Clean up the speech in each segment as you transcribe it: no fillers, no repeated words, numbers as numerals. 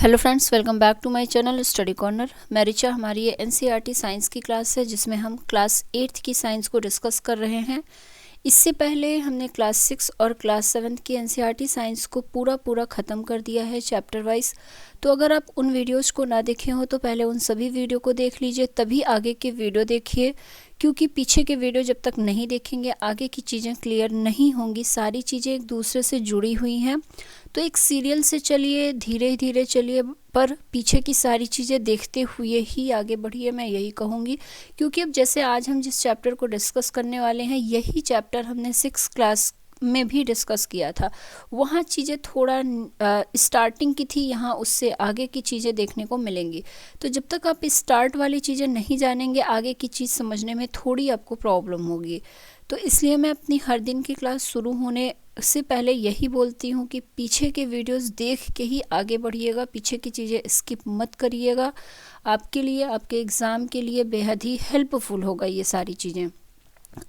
Hello friends, welcome back to my channel study corner. मैं रिचा। हमारी ये एनसीईआरटी साइंस की क्लास है जिसमें हम क्लास 8th की साइंस को डिस्कस कर रहे हैं। इससे पहले हमने क्लास 6 और क्लास 7 की एनसीईआरटी साइंस को पूरा ख़त्म कर दिया है चैप्टर वाइज। तो अगर आप उन वीडियोस को ना देखे हो तो पहले उन सभी वीडियो को देख लीजिए, तभी आगे के वीडियो देखिए, क्योंकि पीछे के वीडियो जब तक नहीं देखेंगे आगे की चीज़ें क्लियर नहीं होंगी। सारी चीज़ें एक दूसरे से जुड़ी हुई हैं, तो एक सीरियल से चलिए, धीरे धीरे चलिए, पर पीछे की सारी चीज़ें देखते हुए ही आगे बढ़िए, मैं यही कहूँगी। क्योंकि अब जैसे आज हम जिस चैप्टर को डिस्कस करने वाले हैं, यही चैप्टर हमने 6th क्लास में भी डिस्कस किया था। वहाँ चीज़ें थोड़ा स्टार्टिंग की थी, यहाँ उससे आगे की चीज़ें देखने को मिलेंगी। तो जब तक आप स्टार्ट वाली चीज़ें नहीं जानेंगे, आगे की चीज़ समझने में थोड़ी आपको प्रॉब्लम होगी। तो इसलिए मैं अपनी हर दिन की क्लास शुरू होने से पहले यही बोलती हूँ कि पीछे के वीडियोस देख के ही आगे बढ़िएगा, पीछे की चीज़ें स्किप मत करिएगा। आपके लिए, आपके एग्ज़ाम के लिए बेहद ही हेल्पफुल होगा ये सारी चीज़ें।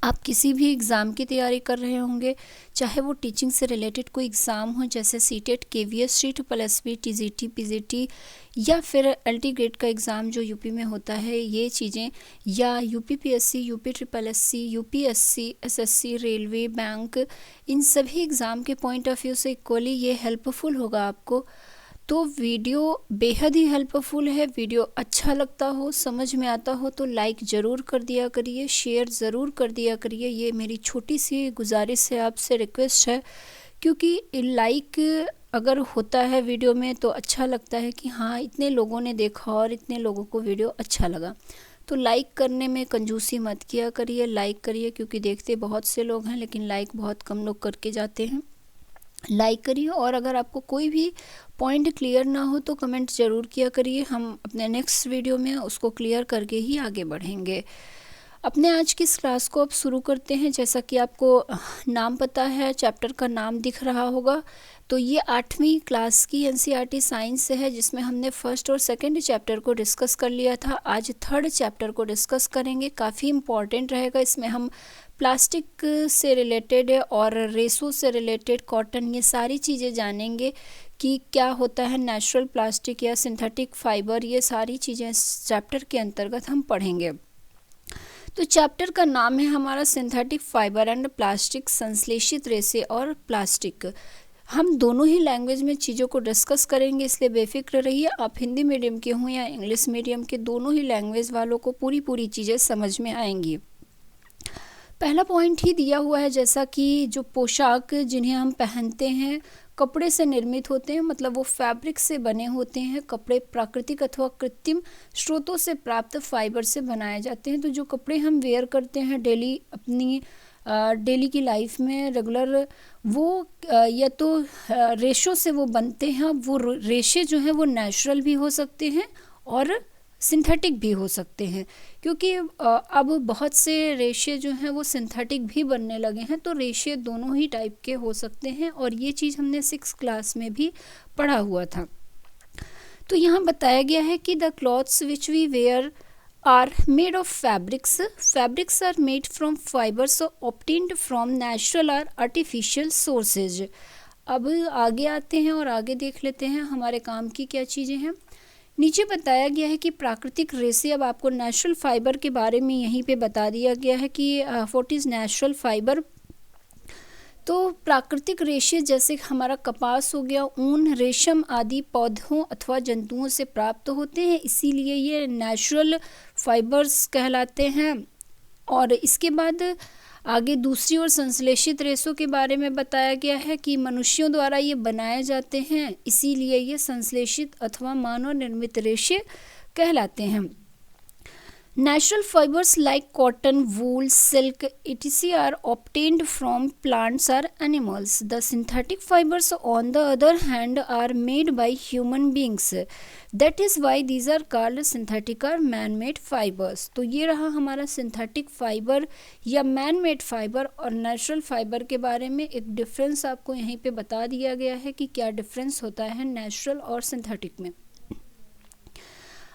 आप किसी भी एग्ज़ाम की तैयारी कर रहे होंगे, चाहे वो टीचिंग से रिलेटेड कोई एग्ज़ाम हो जैसे CTET, KVS, CEET+B, TGT, PGT, या फिर एलटी ग्रेड का एग्ज़ाम जो यूपी में होता है, ये चीज़ें, या UPPSC, UPSSSC, UPSC, SSC, railway, bank, इन सभी एग्ज़ाम के पॉइंट ऑफ व्यू से इक्वली ये हेल्पफुल होगा आपको। तो वीडियो बेहद ही हेल्पफुल है। वीडियो अच्छा लगता हो, समझ में आता हो तो लाइक ज़रूर कर दिया करिए, शेयर ज़रूर कर दिया करिए। ये मेरी छोटी सी गुजारिश है, आपसे रिक्वेस्ट है, क्योंकि लाइक अगर होता है वीडियो में तो अच्छा लगता है कि हाँ, इतने लोगों ने देखा और इतने लोगों को वीडियो अच्छा लगा। तो लाइक करने में कंजूसी मत किया करिए, लाइक करिए, क्योंकि देखते बहुत से लोग हैं लेकिन लाइक बहुत कम लोग करके जाते हैं। लाइक करिए, और अगर आपको कोई भी पॉइंट क्लियर ना हो तो कमेंट ज़रूर किया करिए। हम अपने नेक्स्ट वीडियो में उसको क्लियर करके ही आगे बढ़ेंगे। अपने आज की इस क्लास को अब शुरू करते हैं। जैसा कि आपको नाम पता है, चैप्टर का नाम दिख रहा होगा, तो ये 8वीं क्लास की एनसीईआरटी साइंस है जिसमें हमने फर्स्ट और सेकंड चैप्टर को डिस्कस कर लिया था। आज थर्ड चैप्टर को डिस्कस करेंगे। काफ़ी इम्पॉर्टेंट रहेगा। इसमें हम प्लास्टिक से रिलेटेड और रेसों से रिलेटेड, कॉटन, ये सारी चीज़ें जानेंगे कि क्या होता है नेचुरल प्लास्टिक या सिंथेटिक फाइबर। ये सारी चीज़ें इस चैप्टर के अंतर्गत हम पढ़ेंगे। तो चैप्टर का नाम है हमारा सिंथेटिक फाइबर एंड प्लास्टिक, संश्लेषित रेसे और प्लास्टिक। हम दोनों ही लैंग्वेज में चीज़ों को डिस्कस करेंगे, इसलिए बेफिक्र रहिए। आप हिंदी मीडियम के हों या इंग्लिश मीडियम के, दोनों ही लैंग्वेज वालों को पूरी चीज़ें समझ में आएंगी। पहला पॉइंट ही दिया हुआ है, जैसा कि जो पोशाक जिन्हें हम पहनते हैं कपड़े से निर्मित होते हैं, मतलब वो फैब्रिक से बने होते हैं। कपड़े प्राकृतिक अथवा कृत्रिम स्रोतों से प्राप्त फाइबर से बनाए जाते हैं। तो जो कपड़े हम वेयर करते हैं डेली, अपनी डेली की लाइफ में रेगुलर, वो या तो रेशों से वो बनते हैं। वो रेशे जो हैं वो नेचुरल भी हो सकते हैं और सिंथेटिक भी हो सकते हैं, क्योंकि अब बहुत से रेशे जो हैं वो सिंथेटिक भी बनने लगे हैं। तो रेशे दोनों ही टाइप के हो सकते हैं, और ये चीज़ हमने 6th क्लास में भी पढ़ा हुआ था। तो यहाँ बताया गया है कि the clothes which we wear are made of fabrics are made from fibres obtained from natural और आर्टिफिशियल सोर्सेज। अब आगे आते हैं और आगे देख लेते हैं हमारे काम की क्या चीज़ें हैं। नीचे बताया गया है कि प्राकृतिक रेशे, अब आपको नेचुरल फाइबर के बारे में यहीं पे बता दिया गया है कि व्हाट इज़ नेचुरल फाइबर। तो प्राकृतिक रेशे जैसे हमारा कपास हो गया, ऊन, रेशम आदि पौधों अथवा जंतुओं से प्राप्त होते हैं, इसीलिए ये नेचुरल फाइबर्स कहलाते हैं। और इसके बाद आगे दूसरी ओर संश्लेषित रेशों के बारे में बताया गया है कि मनुष्यों द्वारा ये बनाए जाते हैं, इसीलिए ये संश्लेषित अथवा मानव निर्मित रेशे कहलाते हैं। Natural fibers like cotton, wool, silk, etc. are obtained from plants or animals. The synthetic fibers, on the other hand, are made by human beings. That is why these are called synthetic or man-made fibers. तो ये रहा हमारा synthetic fibre या man-made fibre और natural fibre के बारे में एक डिफरेंस आपको यहीं पे बता दिया गया है कि क्या डिफरेंस होता है नेचुरल और सिंथेटिक में।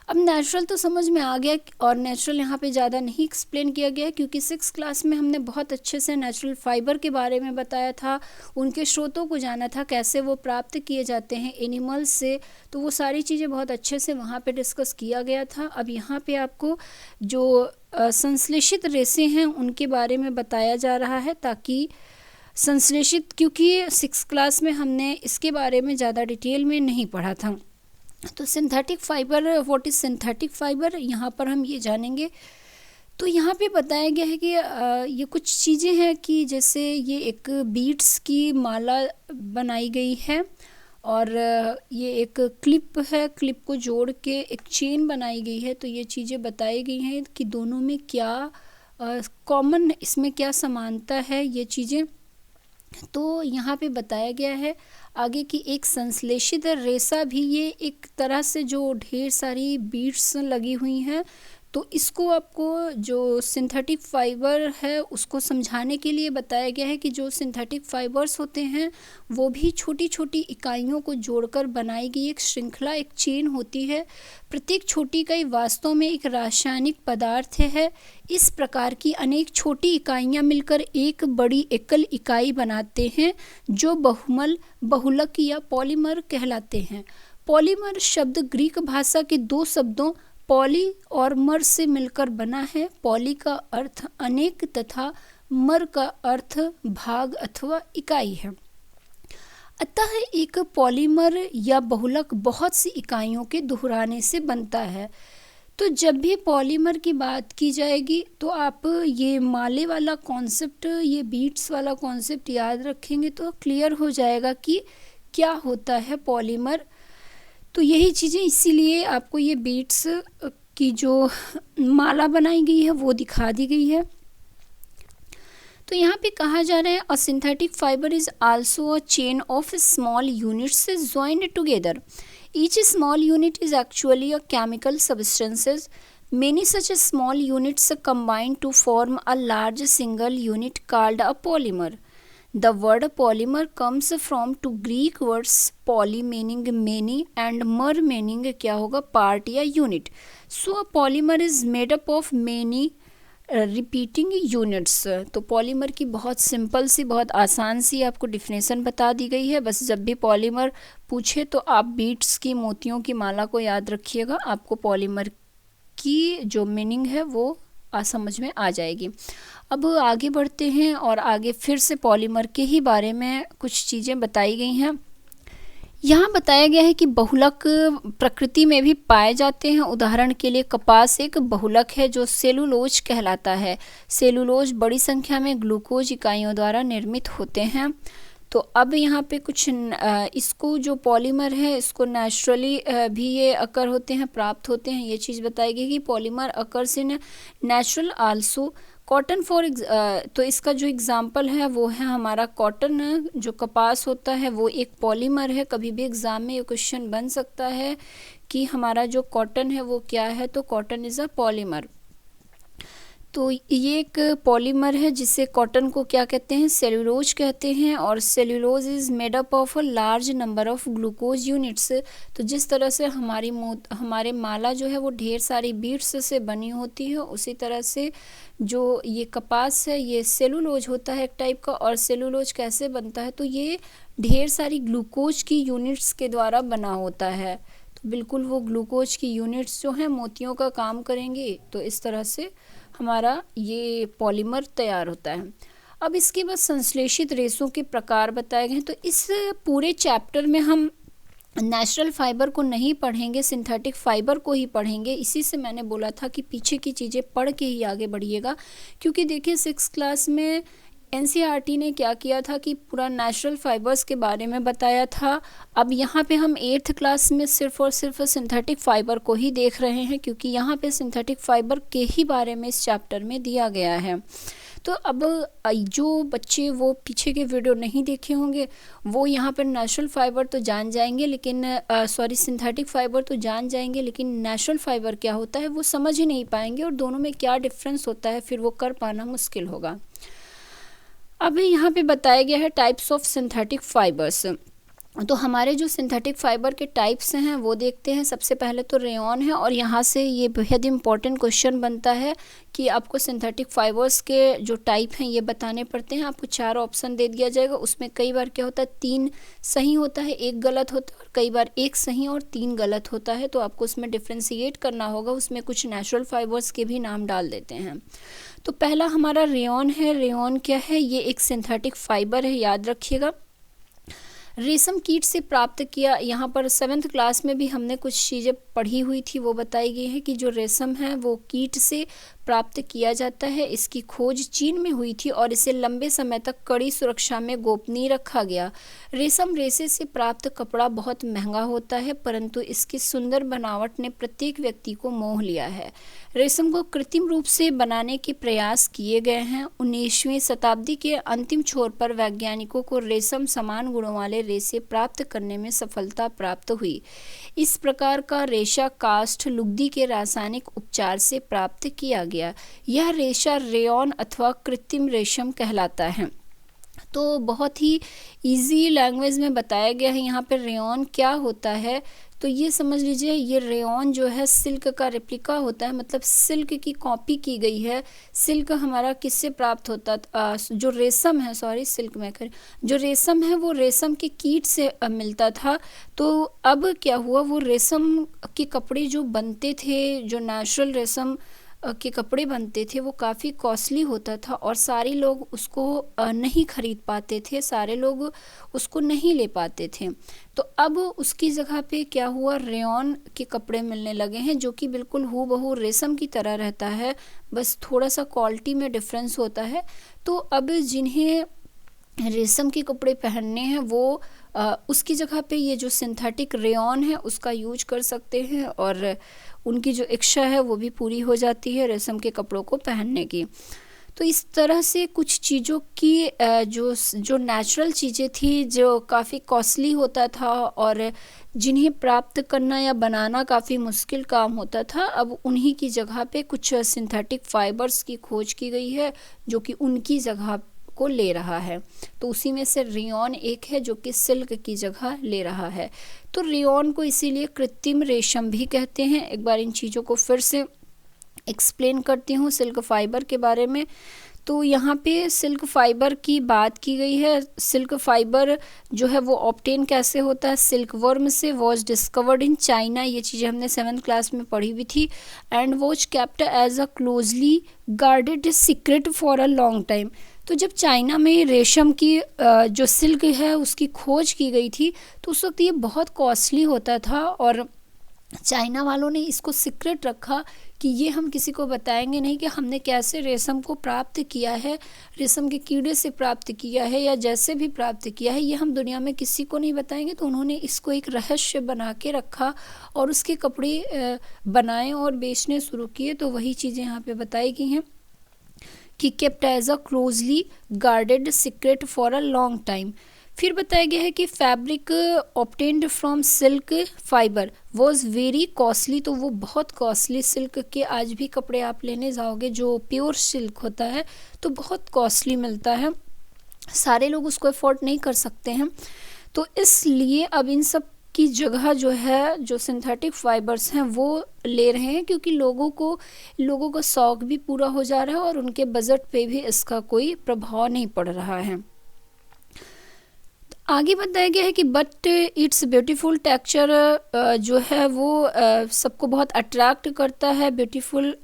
अब नेचुरल तो समझ में आ गया और नेचुरल यहाँ पे ज़्यादा नहीं एक्सप्लेन किया गया क्योंकि 6th क्लास में हमने बहुत अच्छे से नेचुरल फाइबर के बारे में बताया था, उनके स्रोतों को जाना था, कैसे वो प्राप्त किए जाते हैं एनिमल्स से, तो वो सारी चीज़ें बहुत अच्छे से वहाँ पे डिस्कस किया गया था। अब यहाँ पे आपको जो संश्लेषित रेशे हैं उनके बारे में बताया जा रहा है, ताकि संश्लेषित, क्योंकि 6th क्लास में हमने इसके बारे में ज़्यादा डिटेल में नहीं पढ़ा था। तो synthetic fibre, what is synthetic fibre, यहाँ पर हम ये जानेंगे। तो यहाँ पे बताया गया है कि ये कुछ चीज़ें हैं कि जैसे ये एक बीड्स की माला बनाई गई है और ये एक क्लिप है, क्लिप को जोड़ के एक चेन बनाई गई है। तो ये चीज़ें बताई गई हैं कि दोनों में क्या कॉमन, इसमें क्या समानता है, ये चीज़ें तो यहाँ पे बताया गया है। आगे की एक संश्लेषित रेशा भी, ये एक तरह से जो ढेर सारी बीड्स लगी हुई हैं, तो इसको आपको जो सिंथेटिक फाइबर है उसको समझाने के लिए बताया गया है कि जो सिंथेटिक फाइबर्स होते हैं वो भी छोटी छोटी इकाइयों को जोड़कर बनाई गई एक श्रृंखला, एक चेन होती है। प्रत्येक छोटी इकाई वास्तव में एक रासायनिक पदार्थ है। इस प्रकार की अनेक छोटी इकाइयां मिलकर एक बड़ी एकल इकाई बनाते हैं जो बहुलक या पॉलीमर कहलाते हैं। पॉलीमर शब्द ग्रीक भाषा के दो शब्दों पॉली और मर से मिलकर बना है। पॉली का अर्थ अनेक तथा मर का अर्थ भाग अथवा इकाई है। अतः एक पॉलीमर या बहुलक बहुत सी इकाइयों के दोहराने से बनता है। तो जब भी पॉलीमर की बात की जाएगी तो आप ये माले वाला कॉन्सेप्ट, ये बीट्स वाला कॉन्सेप्ट याद रखेंगे तो क्लियर हो जाएगा कि क्या होता है पॉलीमर। तो यही चीज़ें, इसीलिए आपको ये बीट्स की जो माला बनाई गई है वो दिखा दी गई है। तो यहाँ पे कहा जा रहा है अ synthetic fibre is also a chain of small units joined together. Each small unit is actually a chemical substances. Many such small units combine to form a large single unit called a polymer. The word polymer comes from two Greek words poly meaning many and mer meaning क्या होगा part या unit. So a polymer is made up of many repeating units. तो polymer की बहुत simple सी, बहुत आसान सी आपको definition बता दी गई है। बस जब भी पॉलीमर पूछे तो आप बीट्स की, मोतियों की माला को याद रखिएगा, आपको पॉलीमर की जो मीनिंग है वो समझ में आ जाएगी। अब आगे बढ़ते हैं और आगे फिर से पॉलीमर के ही बारे में कुछ चीज़ें बताई गई हैं। यहाँ बताया गया है कि बहुलक प्रकृति में भी पाए जाते हैं। उदाहरण के लिए कपास एक बहुलक है जो सेलुलोज कहलाता है। सेलुलोज बड़ी संख्या में ग्लूकोज इकाइयों द्वारा निर्मित होते हैं। तो अब यहाँ पे कुछ इसको जो पॉलीमर है इसको नेचुरली भी ये अकर होते हैं, प्राप्त होते हैं। ये चीज़ बताई गई कि polymer occurs in natural also. Cotton तो इसका जो एग्जांपल है वो है हमारा कॉटन, जो कपास होता है वो एक पॉलीमर है। कभी भी एग्ज़ाम में ये क्वेश्चन बन सकता है कि हमारा जो कॉटन है वो क्या है, तो कॉटन इज़ अ पॉलीमर। तो ये एक पॉलीमर है जिसे कॉटन को क्या कहते हैं, सेलुलोज कहते हैं। और cellulose is made up of a large number of glucose units. तो जिस तरह से हमारे माला जो है वो ढेर सारी बीड्स से बनी होती है, उसी तरह से जो ये कपास है ये सेलुलोज होता है एक टाइप का। और सेलुलोज कैसे बनता है, तो ये ढेर सारी ग्लूकोज की यूनिट्स के द्वारा बना होता है। तो बिल्कुल वो ग्लूकोज की यूनिट्स जो हैं मोतियों का काम करेंगी। तो इस तरह से हमारा ये पॉलीमर तैयार होता है। अब इसके बाद संश्लेषित रेशों के प्रकार बताए गए। तो इस पूरे चैप्टर में हम नेचुरल फाइबर को नहीं पढ़ेंगे, सिंथेटिक फाइबर को ही पढ़ेंगे। इसी से मैंने बोला था कि पीछे की चीज़ें पढ़ के ही आगे बढ़िएगा, क्योंकि देखिए 6th क्लास में NCERT ने क्या किया था कि पूरा नेचुरल फाइबर्स के बारे में बताया था। अब यहाँ पे हम 8th क्लास में सिर्फ और सिर्फ सिंथेटिक फाइबर को ही देख रहे हैं, क्योंकि यहाँ पे सिंथेटिक फाइबर के ही बारे में इस चैप्टर में दिया गया है। तो अब जो बच्चे वो पीछे के वीडियो नहीं देखे होंगे वो यहाँ पर नेचुरल फाइबर तो जान जाएंगे, लेकिन सिंथेटिक फाइबर तो जान जाएंगे, लेकिन नेचुरल फाइबर क्या होता है वो समझ ही नहीं पाएंगे, और दोनों में क्या डिफरेंस होता है फिर वो कर पाना मुश्किल होगा। अब यहाँ पे बताया गया है टाइप्स ऑफ सिंथेटिक फाइबर्स। तो हमारे जो सिंथेटिक फाइबर के टाइप्स हैं वो देखते हैं। सबसे पहले तो रेयॉन है, और यहाँ से ये बेहद इंपॉर्टेंट क्वेश्चन बनता है कि आपको सिंथेटिक फाइबर्स के जो टाइप हैं ये बताने पड़ते हैं। आपको 4 ऑप्शन दे दिया जाएगा, उसमें कई बार क्या होता है 3 सही होता है, 1 गलत होता है, और कई बार 1 सही और 3 गलत होता है। तो आपको उसमें डिफ्रेंशिएट करना होगा, उसमें कुछ नेचुरल फाइबर्स के भी नाम डाल देते हैं। तो पहला हमारा रेयॉन है। रेयॉन क्या है? ये एक सिंथेटिक फाइबर है, याद रखिएगा। रेशम कीट से प्राप्त किया, यहाँ पर 7th क्लास में भी हमने कुछ चीज़ें पढ़ी हुई थी, वो बताई गई है कि जो रेशम है वो कीट से प्राप्त किया जाता है। इसकी खोज चीन में हुई थी और इसे लंबे समय तक कड़ी सुरक्षा में गोपनीय रखा गया। रेशम रेशे से प्राप्त कपड़ा बहुत महंगा होता है, परंतु इसकी सुंदर बनावट ने प्रत्येक व्यक्ति को मोह लिया है। रेशम को कृत्रिम रूप से बनाने के प्रयास किए गए हैं। 19वीं शताब्दी के अंतिम छोर पर वैज्ञानिकों को रेशम समान गुणों वाले रेशे प्राप्त करने में सफलता प्राप्त हुई। इस प्रकार का रेशा काष्ठ लुगदी के रासायनिक उपचार से प्राप्त किया गया। यह रेशा रेयॉन अथवा कृत्रिम रेशम कहलाता है। तो बहुत ही इजी लैंग्वेज में बताया गया है यहाँ पे रेयॉन क्या होता है। तो ये समझ लीजिए, ये रेयॉन जो है सिल्क का रेप्लिका होता है, मतलब सिल्क की कॉपी की गई है। सिल्क हमारा किससे प्राप्त होता था? जो रेशम है, सॉरी सिल्क में कर, जो रेशम है वो रेशम के कीट से मिलता था। तो अब क्या हुआ, वो रेशम के कपड़े जो बनते थे, जो नेचुरल रेशम के कपड़े बनते थे, वो काफ़ी कॉस्टली होता था और सारे लोग उसको नहीं खरीद पाते थे, सारे लोग उसको नहीं ले पाते थे। तो अब उसकी जगह पे क्या हुआ, रेयॉन के कपड़े मिलने लगे हैं जो कि बिल्कुल हूबहू रेशम की तरह रहता है, बस थोड़ा सा क्वालिटी में डिफरेंस होता है। तो अब जिन्हें रेशम के कपड़े पहनने हैं वो उसकी जगह पे ये जो सिंथेटिक रेयॉन है उसका यूज कर सकते हैं, और उनकी जो इच्छा है वो भी पूरी हो जाती है रेशम के कपड़ों को पहनने की। तो इस तरह से कुछ चीज़ों की जो नेचुरल चीज़ें थी, जो काफ़ी कॉस्टली होता था और जिन्हें प्राप्त करना या बनाना काफ़ी मुश्किल काम होता था, अब उन्हीं की जगह पे कुछ सिंथेटिक फाइबर्स की खोज की गई है जो कि उनकी जगह को ले रहा है। तो उसी में से रेयॉन एक है जो कि सिल्क की जगह ले रहा है। तो रेयॉन को इसीलिए कृत्रिम रेशम भी कहते हैं। एक बार इन चीज़ों को फिर से एक्सप्लेन करती हूँ सिल्क फाइबर के बारे में। तो यहाँ पे सिल्क फाइबर की बात की गई है। सिल्क फाइबर जो है वो ऑब्टेन कैसे होता है, सिल्क वर्म से। वॉज डिस्कवर्ड इन चाइना, ये चीज़ें हमने 7th क्लास में पढ़ी हुई थी। And was kept as a closely guarded secret for a long time. तो जब चाइना में रेशम की जो सिल्क है उसकी खोज की गई थी, तो उस वक्त ये बहुत कॉस्टली होता था और चाइना वालों ने इसको सीक्रेट रखा कि ये हम किसी को बताएंगे नहीं कि हमने कैसे रेशम को प्राप्त किया है, रेशम के कीड़े से प्राप्त किया है या जैसे भी प्राप्त किया है, ये हम दुनिया में किसी को नहीं बताएंगे। तो उन्होंने इसको एक रहस्य बना के रखा और उसके कपड़े बनाए और बेचने शुरू किए। तो वही चीज़ें यहाँ पे बताई गई हैं कि kept as a closely guarded secret for a long time. फिर बताया गया है कि fabric obtained from silk fibre was very costly. तो वो बहुत कॉस्टली, सिल्क के आज भी कपड़े आप लेने जाओगे जो प्योर सिल्क होता है तो बहुत कॉस्टली मिलता है, सारे लोग उसको अफोर्ड नहीं कर सकते हैं। तो इसलिए अब इन सब की जगह जो है, जो सिंथेटिक फाइबर्स हैं वो ले रहे हैं, क्योंकि लोगों का शौक भी पूरा हो जा रहा है और उनके बजट पे भी इसका कोई प्रभाव नहीं पड़ रहा है। आगे बताया गया है कि बट इट्स ब्यूटीफुल टेक्सचर जो है वो सबको बहुत अट्रैक्ट करता है, ब्यूटीफुल।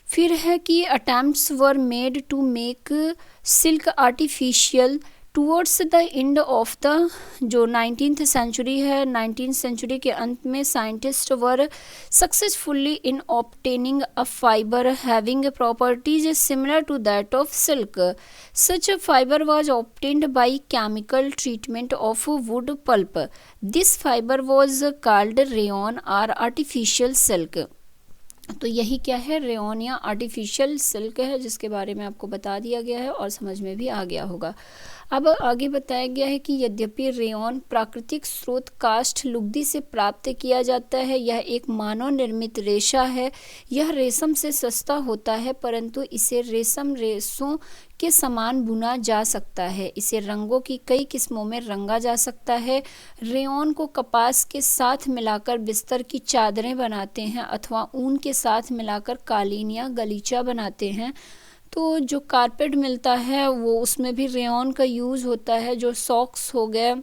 फिर है कि attempts were made to make silk artificial towards the end of the जो 19th सेंचुरी है, 19th सेंचुरी के अंत में scientist were successfully in obtaining a fibre having properties similar to that of silk. Such a fiber was obtained by chemical treatment of wood pulp. This fiber was called rayon or artificial silk. तो यही क्या है, rayon या artificial silk है, जिसके बारे में आपको बता दिया गया है और समझ में भी आ गया होगा। अब आगे बताया गया है कि यद्यपि रेयॉन प्राकृतिक स्रोत काष्ठ लुगदी से प्राप्त किया जाता है, यह एक मानव निर्मित रेशा है। यह रेशम से सस्ता होता है, परंतु इसे रेशम रेशों के समान बुना जा सकता है। इसे रंगों की कई किस्मों में रंगा जा सकता है। रेयॉन को कपास के साथ मिलाकर बिस्तर की चादरें बनाते हैं अथवा ऊन के साथ मिलाकर कालीन या गलीचा बनाते हैं। तो जो कारपेट मिलता है वो उसमें भी रेयॉन का यूज़ होता है। जो सॉक्स हो गए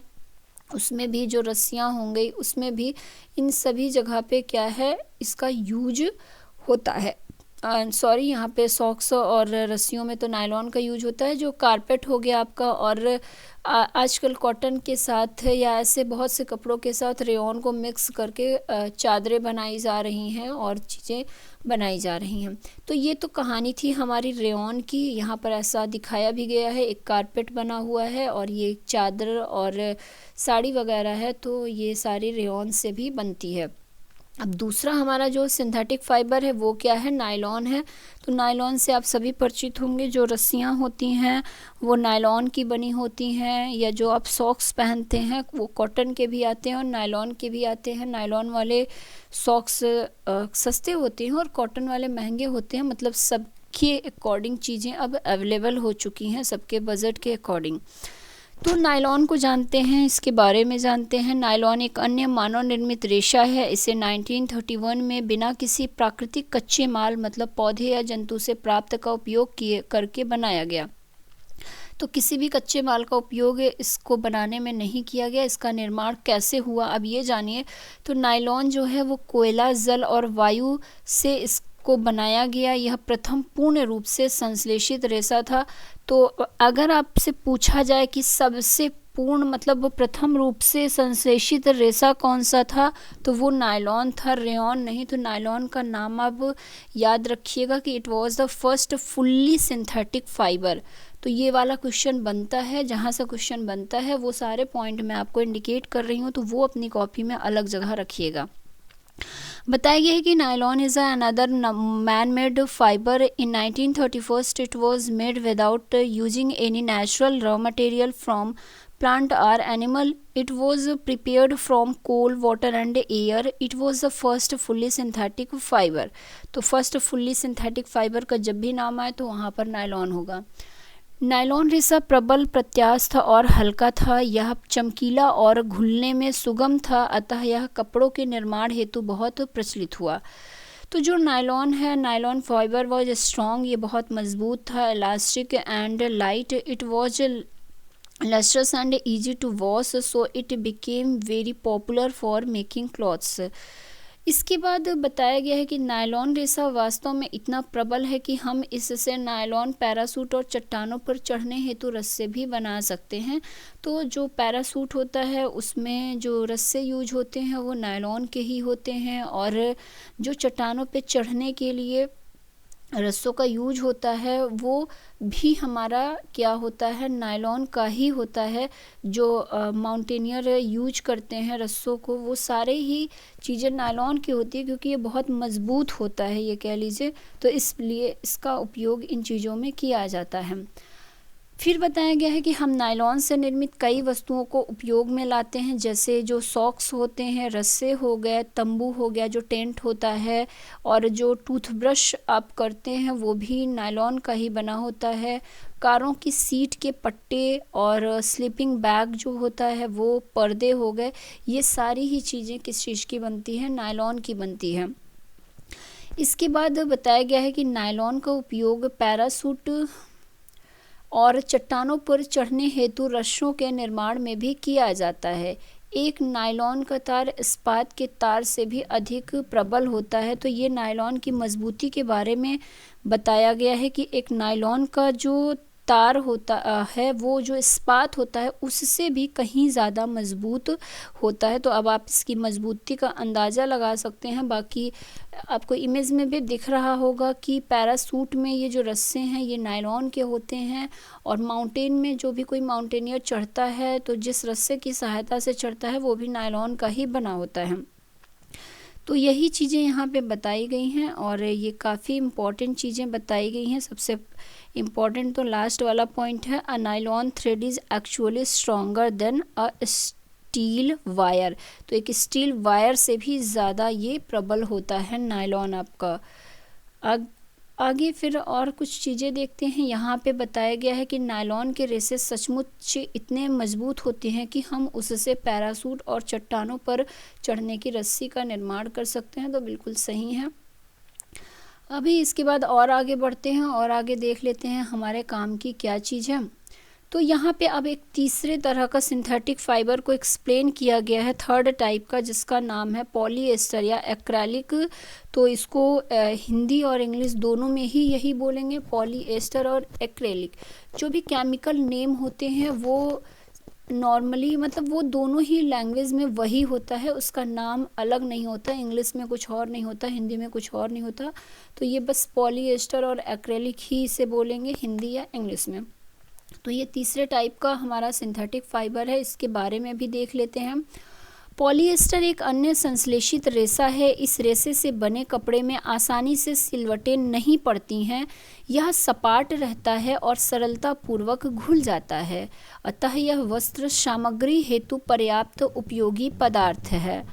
उसमें भी, जो रस्सियाँ हों गई उसमें भी, इन सभी जगह पे क्या है, इसका यूज होता है। सॉरी, यहाँ पे सॉक्स और रस्सियों में तो नायलॉन का यूज होता है। जो कारपेट हो गया आपका, और आजकल कॉटन के साथ या ऐसे बहुत से कपड़ों के साथ रेयॉन को मिक्स करके चादरें बनाई जा रही हैं और चीज़ें बनाई जा रही हैं। तो ये तो कहानी थी हमारी रेयॉन की। यहाँ पर ऐसा दिखाया भी गया है, एक कारपेट बना हुआ है और ये चादर और साड़ी वगैरह है, तो ये सारी रेयॉन से भी बनती है। अब दूसरा हमारा जो सिंथेटिक फाइबर है वो क्या है, नायलॉन है। तो नायलॉन से आप सभी परिचित होंगे। जो रस्सियाँ होती हैं वो नायलॉन की बनी होती हैं, या जो आप सॉक्स पहनते हैं वो कॉटन के भी आते हैं और नायलॉन के भी आते हैं। नायलॉन वाले सॉक्स सस्ते होते हैं और कॉटन वाले महंगे होते हैं। मतलब सबके अकॉर्डिंग चीज़ें अब अवेलेबल हो चुकी हैं, सबके बजट के अकॉर्डिंग। तो नायलॉन को जानते हैं, इसके बारे में जानते हैं। नायलॉन एक अन्य मानव निर्मित रेशा है। इसे 1931 में बिना किसी प्राकृतिक कच्चे माल मतलब पौधे या जंतु से प्राप्त का उपयोग करके बनाया गया। तो किसी भी कच्चे माल का उपयोग इसको बनाने में नहीं किया गया। इसका निर्माण कैसे हुआ, अब ये जानिए। तो नायलॉन जो है वो कोयला, जल और वायु से को बनाया गया। यह प्रथम पूर्ण रूप से संश्लेषित रेशा था। तो अगर आपसे पूछा जाए कि सबसे पूर्ण मतलब प्रथम रूप से संश्लेषित रेशा कौन सा था, तो वो नायलॉन था, रेयॉन नहीं। तो नायलॉन का नाम अब याद रखिएगा कि it was the first fully synthetic fibre. तो ये वाला क्वेश्चन बनता है, जहाँ से क्वेश्चन बनता है वो सारे पॉइंट मैं आपको इंडिकेट कर रही हूँ, तो वो अपनी कॉपी में अलग जगह रखिएगा। बताया गया है कि nylon is another man made fibre. In 1931 it was made without using any natural raw material from plant or animal. It was prepared from coal, water and air. It was the first fully synthetic fiber. तो first fully synthetic fibre का जब भी नाम आए तो वहाँ पर nylon होगा। नायलॉन रेशा प्रबल, प्रत्यास्थ और हल्का था। यह चमकीला और घुलने में सुगम था, अतः यह कपड़ों के निर्माण हेतु बहुत प्रचलित हुआ। तो जो नायलॉन है, नायलॉन फाइबर वॉज स्ट्रॉन्ग, ये बहुत मजबूत था। Elastic and light, it was lustrous and easy to wash, so it became very popular for making clothes. इसके बाद बताया गया है कि नायलॉन रेशा वास्तव में इतना प्रबल है कि हम इससे नायलॉन पैरासूट और चट्टानों पर चढ़ने हेतु रस्से भी बना सकते हैं। तो जो पैरासूट होता है उसमें जो रस्से यूज होते हैं वो नायलॉन के ही होते हैं, और जो चट्टानों पे चढ़ने के लिए रस्सों का यूज होता है वो भी हमारा क्या होता है, नायलॉन का ही होता है। जो माउंटेनियर यूज करते हैं रस्सों को, वो सारे ही चीज़ें नायलॉन की होती है, क्योंकि ये बहुत मज़बूत होता है, ये कह लीजिए। तो इसलिए इसका उपयोग इन चीज़ों में किया जाता है। फिर बताया गया है कि हम नायलॉन से निर्मित कई वस्तुओं को उपयोग में लाते हैं, जैसे जो सॉक्स होते हैं, रस्से हो गए, तंबू हो गया जो टेंट होता है, और जो टूथब्रश आप करते हैं वो भी नायलॉन का ही बना होता है। कारों की सीट के पट्टे और स्लीपिंग बैग जो होता है वो, पर्दे हो गए, ये सारी ही चीज़ें किस चीज़ की बनती हैं, नायलॉन की बनती हैं। इसके बाद बताया गया है कि नायलॉन का उपयोग पैरासूट और चट्टानों पर चढ़ने हेतु रस्सों के निर्माण में भी किया जाता है। एक नायलॉन का तार इस्पात के तार से भी अधिक प्रबल होता है। तो ये नायलॉन की मजबूती के बारे में बताया गया है कि एक नायलॉन का जो तार होता है वो जो इस्पात होता है उससे भी कहीं ज़्यादा मजबूत होता है। तो अब आप इसकी मजबूती का अंदाज़ा लगा सकते हैं। बाकी आपको इमेज में भी दिख रहा होगा कि पैरासूट में ये जो रस्से हैं ये नायलॉन के होते हैं, और माउंटेन में जो भी कोई माउंटेनियर चढ़ता है तो जिस रस्से की सहायता से चढ़ता है वो भी नायलॉन का ही बना होता है। तो यही चीज़ें यहाँ पे बताई गई हैं और ये काफ़ी इम्पॉर्टेंट चीज़ें बताई गई हैं। सबसे इम्पॉर्टेंट तो लास्ट वाला पॉइंट है, a nylon thread is actually stronger than a steel wire. तो एक स्टील वायर से भी ज़्यादा ये प्रबल होता है नायलॉन आपका। आगे फिर और कुछ चीज़ें देखते हैं। यहाँ पे बताया गया है कि नायलॉन के रेसे सचमुच इतने मजबूत होते हैं कि हम उससे पैरासूट और चट्टानों पर चढ़ने की रस्सी का निर्माण कर सकते हैं। तो बिल्कुल सही है। अभी इसके बाद और आगे बढ़ते हैं और आगे देख लेते हैं हमारे काम की क्या चीज़ है। तो यहाँ पे अब एक तीसरे तरह का सिंथेटिक फाइबर को एक्सप्लेन किया गया है, थर्ड टाइप का, जिसका नाम है पॉलीएस्टर या एक्रेलिक। तो इसको हिंदी और इंग्लिश दोनों में ही यही बोलेंगे, पॉलीएस्टर और एक्रेलिक। जो भी केमिकल नेम होते हैं वो नॉर्मली मतलब वो दोनों ही लैंग्वेज में वही होता है, उसका नाम अलग नहीं होता। इंग्लिश में कुछ और नहीं होता, हिंदी में कुछ और नहीं होता। तो ये बस पॉलीएस्टर और एक्रेलिक ही इसे बोलेंगे हिंदी या इंग्लिश में। तो ये तीसरे टाइप का हमारा सिंथेटिक फाइबर है, इसके बारे में भी देख लेते हैं। पॉलीएस्टर एक अन्य संश्लेषित रेशा है। इस रेशे से बने कपड़े में आसानी से सिलवटें नहीं पड़ती हैं। यह सपाट रहता है और सरलता पूर्वक घुल जाता है, अतः यह वस्त्र सामग्री हेतु पर्याप्त उपयोगी पदार्थ है।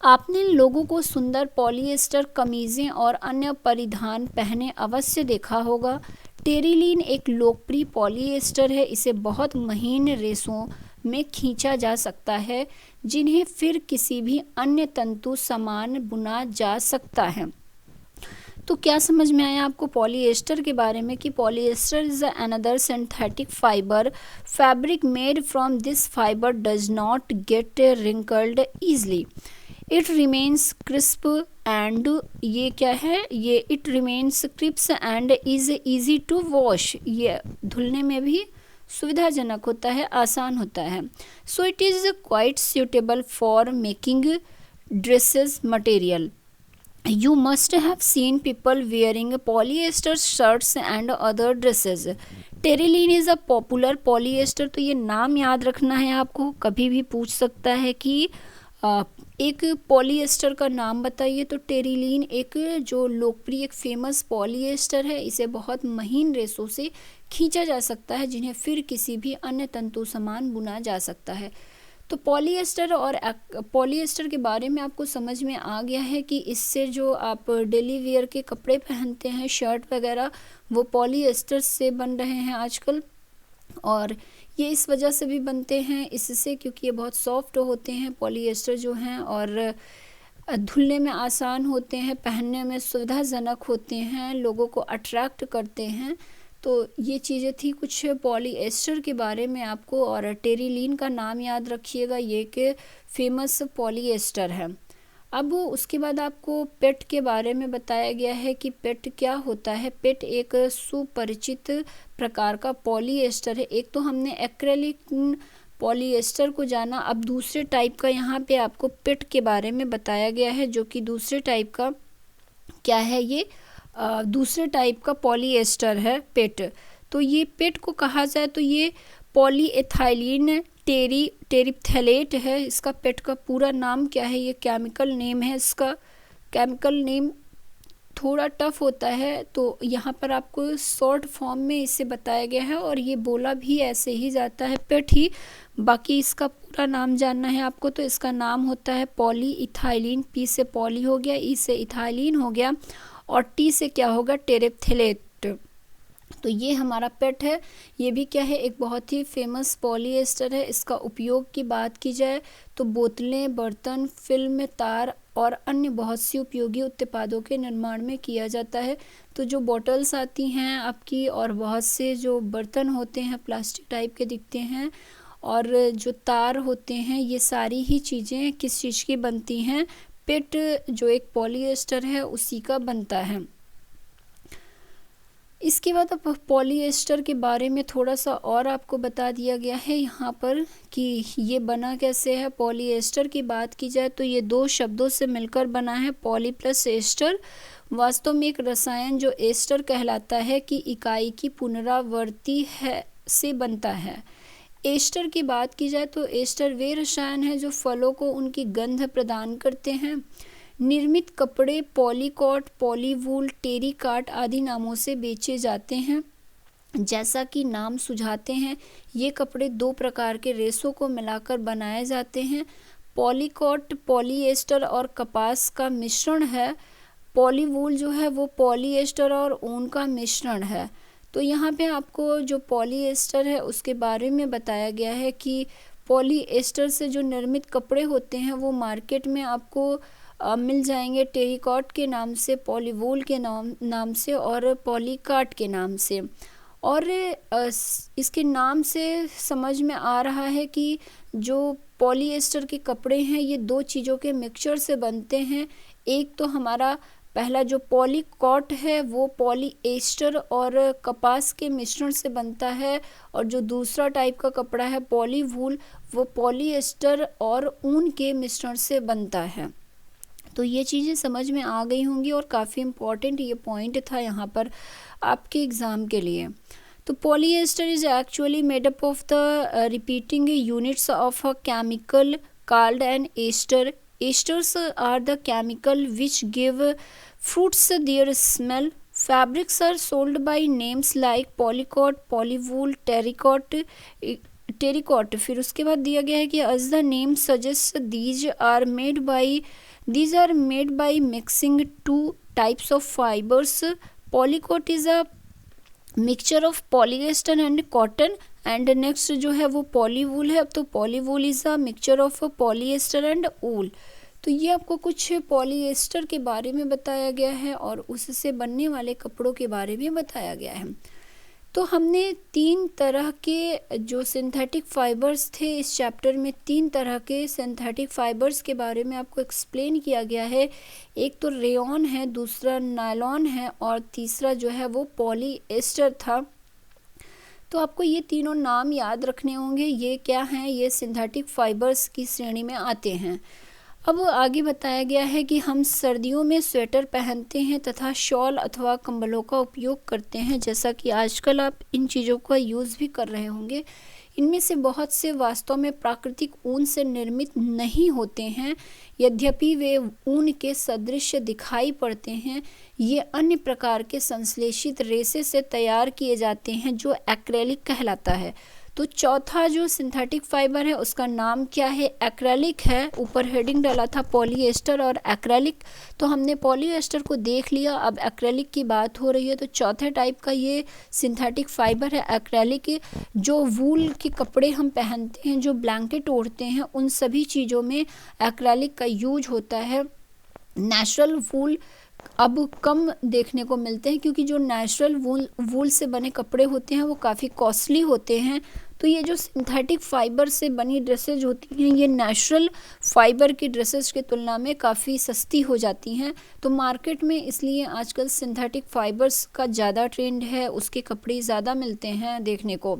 आपने लोगों को सुंदर पॉलीएस्टर कमीज़ें और अन्य परिधान पहने अवश्य देखा होगा। टेरिलीन एक लोकप्रिय पॉलीएस्टर है। इसे बहुत महीन रेशों में खींचा जा सकता है, जिन्हें फिर किसी भी अन्य तंतु समान बुना जा सकता है। तो क्या समझ में आया आपको पॉलीएस्टर के बारे में कि polyester is another synthetic fibre. Fabric made from this fibre does not get wrinkled easily. It remains crisp and ये क्या है, ये it remains crisp and is easy to wash. ये धुलने में भी सुविधाजनक होता है, आसान होता है। So it is quite suitable for making dresses material. You must have seen people wearing polyester shirts and other dresses. Terylene is a popular polyester. तो ये नाम याद रखना है आपको, कभी भी पूछ सकता है कि एक पॉलीएस्टर का नाम बताइए। तो टेरिलीन एक जो लोकप्रिय एक फेमस पॉलीएस्टर है। इसे बहुत महीन रेशों से खींचा जा सकता है, जिन्हें फिर किसी भी अन्य तंतु समान बुना जा सकता है। तो पॉलीएस्टर और पॉलीएस्टर के बारे में आपको समझ में आ गया है कि इससे जो आप डेली वेयर के कपड़े पहनते हैं, शर्ट वगैरह, वो पॉलीएस्टर से बन रहे हैं आजकल। और ये इस वजह से भी बनते हैं इससे क्योंकि ये बहुत सॉफ्ट होते हैं पॉलीएस्टर जो हैं, और धुलने में आसान होते हैं, पहनने में सुविधाजनक होते हैं, लोगों को अट्रैक्ट करते हैं। तो ये चीज़ें थी कुछ पॉलीएस्टर के बारे में आपको। और टेरिलीन का नाम याद रखिएगा, ये एक फेमस पॉलीएस्टर है। अब उसके बाद आपको पेट के बारे में बताया गया है कि पेट क्या होता है। पेट एक सुपरिचित प्रकार का पॉलीएस्टर है। एक तो हमने एक्रेलिक पॉलीएस्टर को जाना, अब दूसरे टाइप का यहाँ पे आपको पेट के बारे में बताया गया है, जो कि दूसरे टाइप का क्या है, ये दूसरे टाइप का पॉलीएस्टर है पेट। तो ये पेट को कहा जाए तो ये पॉलीएथाइलिन टेरिप्थैलेट है। इसका पेट का पूरा नाम क्या है, ये केमिकल नेम है। इसका केमिकल नेम थोड़ा टफ होता है, तो यहाँ पर आपको शॉर्ट फॉर्म में इसे बताया गया है, और ये बोला भी ऐसे ही जाता है पेट ही। बाकी इसका पूरा नाम जानना है आपको, तो इसका नाम होता है पॉलीइथाइलिन। पी से पॉली हो गया, ई से इथाइलिन हो गया, और टी से क्या होगा, टेरिप्थैलेट। तो ये हमारा पेट है। ये भी क्या है, एक बहुत ही फेमस पॉलीएस्टर है। इसका उपयोग की बात की जाए तो बोतलें, बर्तन, फिल्म, तार और अन्य बहुत सी उपयोगी उत्पादों के निर्माण में किया जाता है। तो जो बॉटल्स आती हैं आपकी, और बहुत से जो बर्तन होते हैं प्लास्टिक टाइप के दिखते हैं, और जो तार होते हैं, ये सारी ही चीज़ें किस चीज़ की बनती हैं, पेट जो एक पॉलीएस्टर है उसी का बनता है। इसके बाद अब पॉलीएस्टर के बारे में थोड़ा सा और आपको बता दिया गया है यहाँ पर कि ये बना कैसे है। पॉलीएस्टर की बात की जाए तो ये दो शब्दों से मिलकर बना है, पॉली प्लस एस्टर। वास्तव में एक रसायन जो एस्टर कहलाता है की इकाई की पुनरावृत्ति है से बनता है। एस्टर की बात की जाए तो एस्टर वे रसायन है जो फलों को उनकी गंध प्रदान करते हैं। निर्मित कपड़े पॉलीकॉट, पॉलीवूल, टेरिकॉट आदि नामों से बेचे जाते हैं। जैसा कि नाम सुझाते हैं, ये कपड़े दो प्रकार के रेशों को मिलाकर बनाए जाते हैं। पॉलीकॉट पॉलीएस्टर और कपास का मिश्रण है। पॉलीवूल जो है वो पॉलीएस्टर और ऊन का मिश्रण है। तो यहाँ पे आपको जो पॉलीएस्टर है उसके बारे में बताया गया है कि पॉलीएस्टर से जो निर्मित कपड़े होते हैं वो मार्केट में आपको मिल जाएंगे टेरिकॉट के नाम से, पॉलीवूल के नाम से और पॉलीकाट के नाम से। और इसके नाम से समझ में आ रहा है कि जो पॉलीएस्टर के कपड़े हैं ये दो चीज़ों के मिक्सचर से बनते हैं। एक तो हमारा पहला जो पॉलीकॉट है वो पॉलीएस्टर और कपास के मिश्रण से बनता है, और जो दूसरा टाइप का कपड़ा है पॉलीवूल वो पॉलीएस्टर और ऊन के मिश्रण से बनता है। तो ये चीज़ें समझ में आ गई होंगी और काफ़ी इम्पॉर्टेंट ये पॉइंट था यहाँ पर आपके एग्ज़ाम के लिए। तो polyester is actually made up of the repeating units of a chemical called an ester. Esters are the chemical which give fruits their smell. Fabrics are sold by names like polycot, polywool, terrycot. फिर उसके बाद दिया गया है कि as the name suggests these are made by mixing two types of fibers. Polycot is a mixture of polyester and cotton, and next जो है वो पॉलीवूल है। तो polywool is a mixture of polyester and wool. तो ये आपको कुछ polyester के बारे में बताया गया है और उससे बनने वाले कपड़ों के बारे में बताया गया है। तो हमने तीन तरह के जो सिंथेटिक फाइबर्स थे इस चैप्टर में, तीन तरह के सिंथेटिक फाइबर्स के बारे में आपको एक्सप्लेन किया गया है। एक तो रेयॉन है, दूसरा नायलॉन है और तीसरा जो है वो पॉलीएस्टर था। तो आपको ये तीनों नाम याद रखने होंगे। ये क्या हैं? ये सिंथेटिक फाइबर्स की श्रेणी में आते हैं। अब आगे बताया गया है कि हम सर्दियों में स्वेटर पहनते हैं तथा शॉल अथवा कंबलों का उपयोग करते हैं, जैसा कि आजकल आप इन चीज़ों का यूज़ भी कर रहे होंगे। इनमें से बहुत से वास्तव में प्राकृतिक ऊन से निर्मित नहीं होते हैं, यद्यपि वे ऊन के सदृश दिखाई पड़ते हैं। ये अन्य प्रकार के संश्लेषित रेशे से तैयार किए जाते हैं जो एक्रेलिक कहलाता है। तो चौथा जो सिंथेटिक फाइबर है उसका नाम क्या है? एक्रेलिक है। ऊपर हेडिंग डाला था पॉलीएस्टर और एक्रेलिक, तो हमने पॉलीएस्टर को देख लिया, अब एक्रेलिक की बात हो रही है। तो चौथे टाइप का ये सिंथेटिक फाइबर है एक्रेलिक। जो वूल के कपड़े हम पहनते हैं, जो ब्लैंकेट ओढ़ते हैं, उन सभी चीज़ों में एक्रेलिक का यूज होता है। नेचुरल वूल अब कम देखने को मिलते हैं क्योंकि जो नेचुरल वूल से बने कपड़े होते हैं वो काफ़ी कॉस्टली होते हैं। तो ये जो सिंथेटिक फाइबर से बनी ड्रेसेज होती हैं ये नेचुरल फाइबर की ड्रेसेस की तुलना में काफ़ी सस्ती हो जाती हैं। तो मार्केट में इसलिए आजकल सिंथेटिक फाइबर्स का ज़्यादा ट्रेंड है, उसके कपड़े ज़्यादा मिलते हैं देखने को।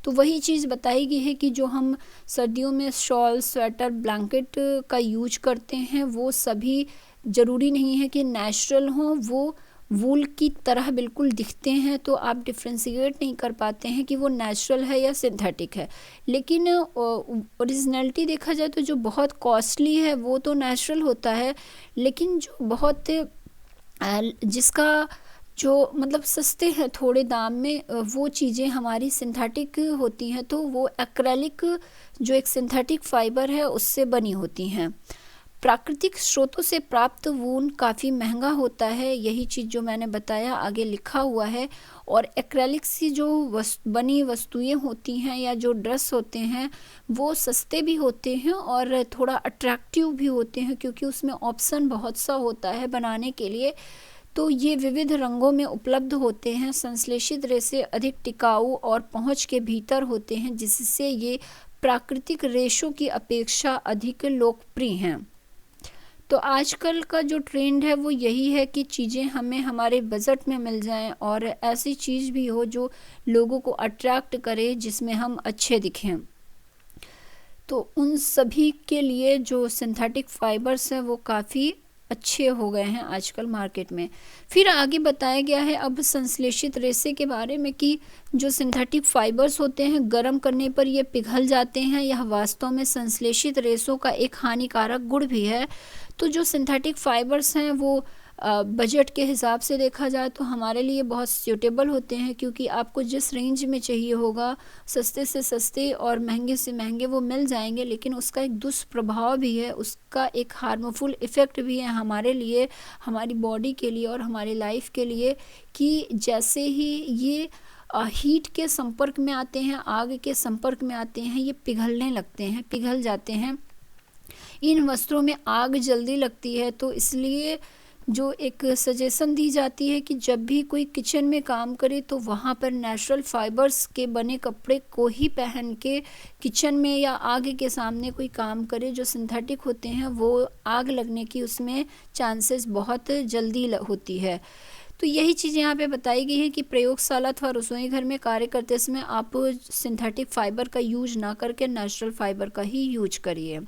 तो वही चीज़ बताई गई है कि जो हम सर्दियों में शॉल, स्वेटर, ब्लैंकेट का यूज करते हैं वो सभी ज़रूरी नहीं है कि नेचुरल हों, वो वूल की तरह बिल्कुल दिखते हैं, तो आप डिफ्रेंशिएट नहीं कर पाते हैं कि वो नेचुरल है या सिंथेटिक है। लेकिन ओरिजिनलिटी देखा जाए तो जो बहुत कॉस्टली है वो तो नेचुरल होता है, लेकिन जो बहुत जिसका जो मतलब सस्ते हैं थोड़े दाम में, वो चीज़ें हमारी सिंथेटिक होती हैं। तो वो एक्रेलिक जो एक सिंथेटिक फाइबर है उससे बनी होती हैं। प्राकृतिक स्रोतों से प्राप्त वूल काफ़ी महंगा होता है, यही चीज़ जो मैंने बताया आगे लिखा हुआ है। और एक्रेलिक से जो बनी वस्तुएं होती हैं या जो ड्रेस होते हैं वो सस्ते भी होते हैं और थोड़ा अट्रैक्टिव भी होते हैं क्योंकि उसमें ऑप्शन बहुत सा होता है बनाने के लिए। तो ये विविध रंगों में उपलब्ध होते हैं। संश्लेषित रेशे अधिक टिकाऊ और पहुंच के भीतर होते हैं, जिससे ये प्राकृतिक रेशों की अपेक्षा अधिक लोकप्रिय हैं। तो आजकल का जो ट्रेंड है वो यही है कि चीज़ें हमें हमारे बजट में मिल जाएं और ऐसी चीज़ भी हो जो लोगों को अट्रैक्ट करे, जिसमें हम अच्छे दिखें। तो उन सभी के लिए जो सिंथेटिक फाइबर्स हैं वो काफ़ी अच्छे हो गए हैं आजकल मार्केट में। फिर आगे बताया गया है अब संश्लेषित रेशे के बारे में कि जो सिंथेटिक फाइबर्स होते हैं गर्म करने पर ये पिघल जाते हैं। यह वास्तव में संश्लेषित रेशों का एक हानिकारक गुण भी है। तो जो सिंथेटिक फाइबर्स हैं वो बजट के हिसाब से देखा जाए तो हमारे लिए बहुत सूटेबल होते हैं, क्योंकि आपको जिस रेंज में चाहिए होगा सस्ते से सस्ते और महंगे से महंगे वो मिल जाएंगे, लेकिन उसका एक दुष्प्रभाव भी है, उसका एक हार्मफुल इफ़ेक्ट भी है हमारे लिए, हमारी बॉडी के लिए और हमारी लाइफ के लिए, कि जैसे ही ये हीट के संपर्क में आते हैं, आग के संपर्क में आते हैं, ये पिघलने लगते हैं, पिघल जाते हैं। इन वस्त्रों में आग जल्दी लगती है, तो इसलिए जो एक सजेशन दी जाती है कि जब भी कोई किचन में काम करे तो वहाँ पर नेचुरल फाइबर्स के बने कपड़े को ही पहन के किचन में या आग के सामने कोई काम करे। जो सिंथेटिक होते हैं वो आग लगने की उसमें चांसेस बहुत जल्दी होती है। तो यही चीज़ यहाँ पे बताई गई है कि प्रयोगशाला अथवा रसोई घर में कार्य करते समय आप सिंथेटिक फाइबर का यूज ना करके नेचुरल फाइबर का ही यूज करिए।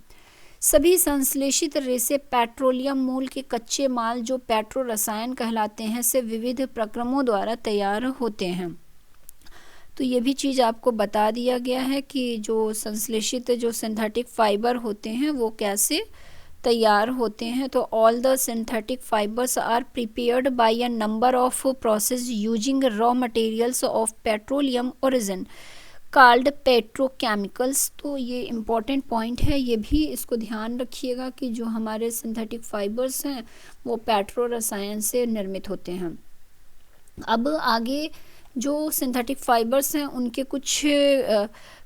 सभी संश्लेषित रेसे पेट्रोलियम मूल के कच्चे माल जो पेट्रो रसायन कहलाते हैं से विविध प्रक्रमों द्वारा तैयार होते हैं। तो ये भी चीज़ आपको बता दिया गया है कि जो संश्लेषित जो सिंथेटिक फाइबर होते हैं वो कैसे तैयार होते हैं। तो all the synthetic fibres are prepared by a number of process using raw materials of petroleum origin called petrochemicals. तो ये इम्पॉर्टेंट पॉइंट है, ये भी इसको ध्यान रखिएगा कि जो हमारे सिंथेटिक फाइबर्स हैं वो पेट्रो रसायन से निर्मित होते हैं। अब आगे जो सिंथेटिक फाइबर्स हैं उनके कुछ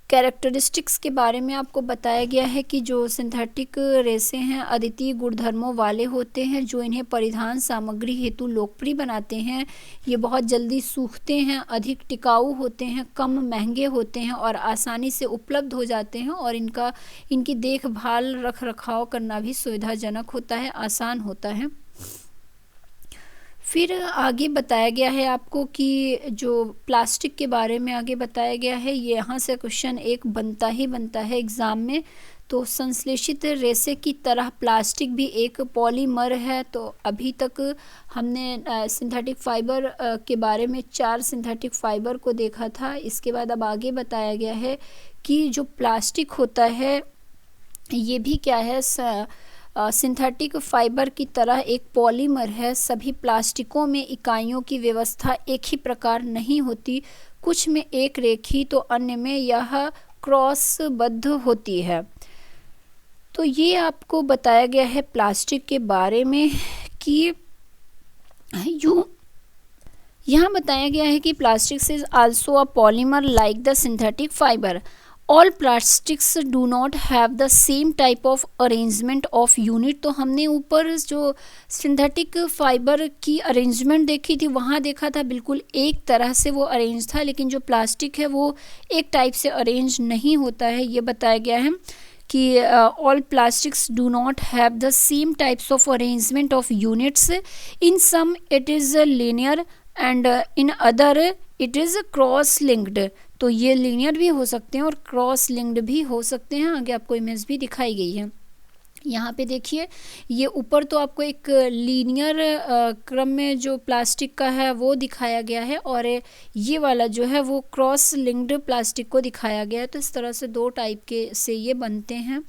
कैरेक्टरिस्टिक्स के बारे में आपको बताया गया है कि जो सिंथेटिक रेसे हैं अद्वितीय गुणधर्मों वाले होते हैं जो इन्हें परिधान सामग्री हेतु लोकप्रिय बनाते हैं। ये बहुत जल्दी सूखते हैं, अधिक टिकाऊ होते हैं, कम महंगे होते हैं और आसानी से उपलब्ध हो जाते हैं, और इनकी देखभाल रख रखाव करना भी सुविधाजनक होता है, आसान होता है। फिर आगे बताया गया है आपको कि जो प्लास्टिक के बारे में आगे बताया गया है, ये यहाँ से क्वेश्चन एक बनता ही बनता है एग्ज़ाम में। तो संश्लेषित रेसे की तरह प्लास्टिक भी एक पॉलीमर है। तो अभी तक हमने सिंथेटिक फाइबर के बारे में 4 सिंथेटिक फाइबर को देखा था। इसके बाद अब आगे बताया गया है कि जो प्लास्टिक होता है ये भी क्या है, सिंथेटिक फाइबर की तरह एक पॉलीमर है। सभी प्लास्टिकों में इकाइयों की व्यवस्था एक ही प्रकार नहीं होती, कुछ में एक रेखी तो अन्य में यह क्रॉसबद्ध होती है। तो ये आपको बताया गया है प्लास्टिक के बारे में कि यहाँ बताया गया है कि plastic is also a polymer like the synthetic fibre. All plastics do not have the same type of arrangement of unit. तो हमने ऊपर जो सिंथेटिक फाइबर की अरेंजमेंट देखी थी वहाँ देखा था बिल्कुल एक तरह से वो अरेंज था, लेकिन जो प्लास्टिक है वो एक टाइप से अरेंज नहीं होता है। ये बताया गया है कि all plastics do not have the same types of arrangement of units. In some it is linear and in other it is cross linked. तो ये लीनियर भी हो सकते हैं और क्रॉस लिंक्ड भी हो सकते हैं। आगे आपको इमेज भी दिखाई गई है। यहाँ पे देखिए, ये ऊपर तो आपको एक लीनियर क्रम में जो प्लास्टिक का है वो दिखाया गया है, और ये वाला जो है वो क्रॉस लिंक्ड प्लास्टिक को दिखाया गया है। तो इस तरह से 2 टाइप के से ये बनते हैं।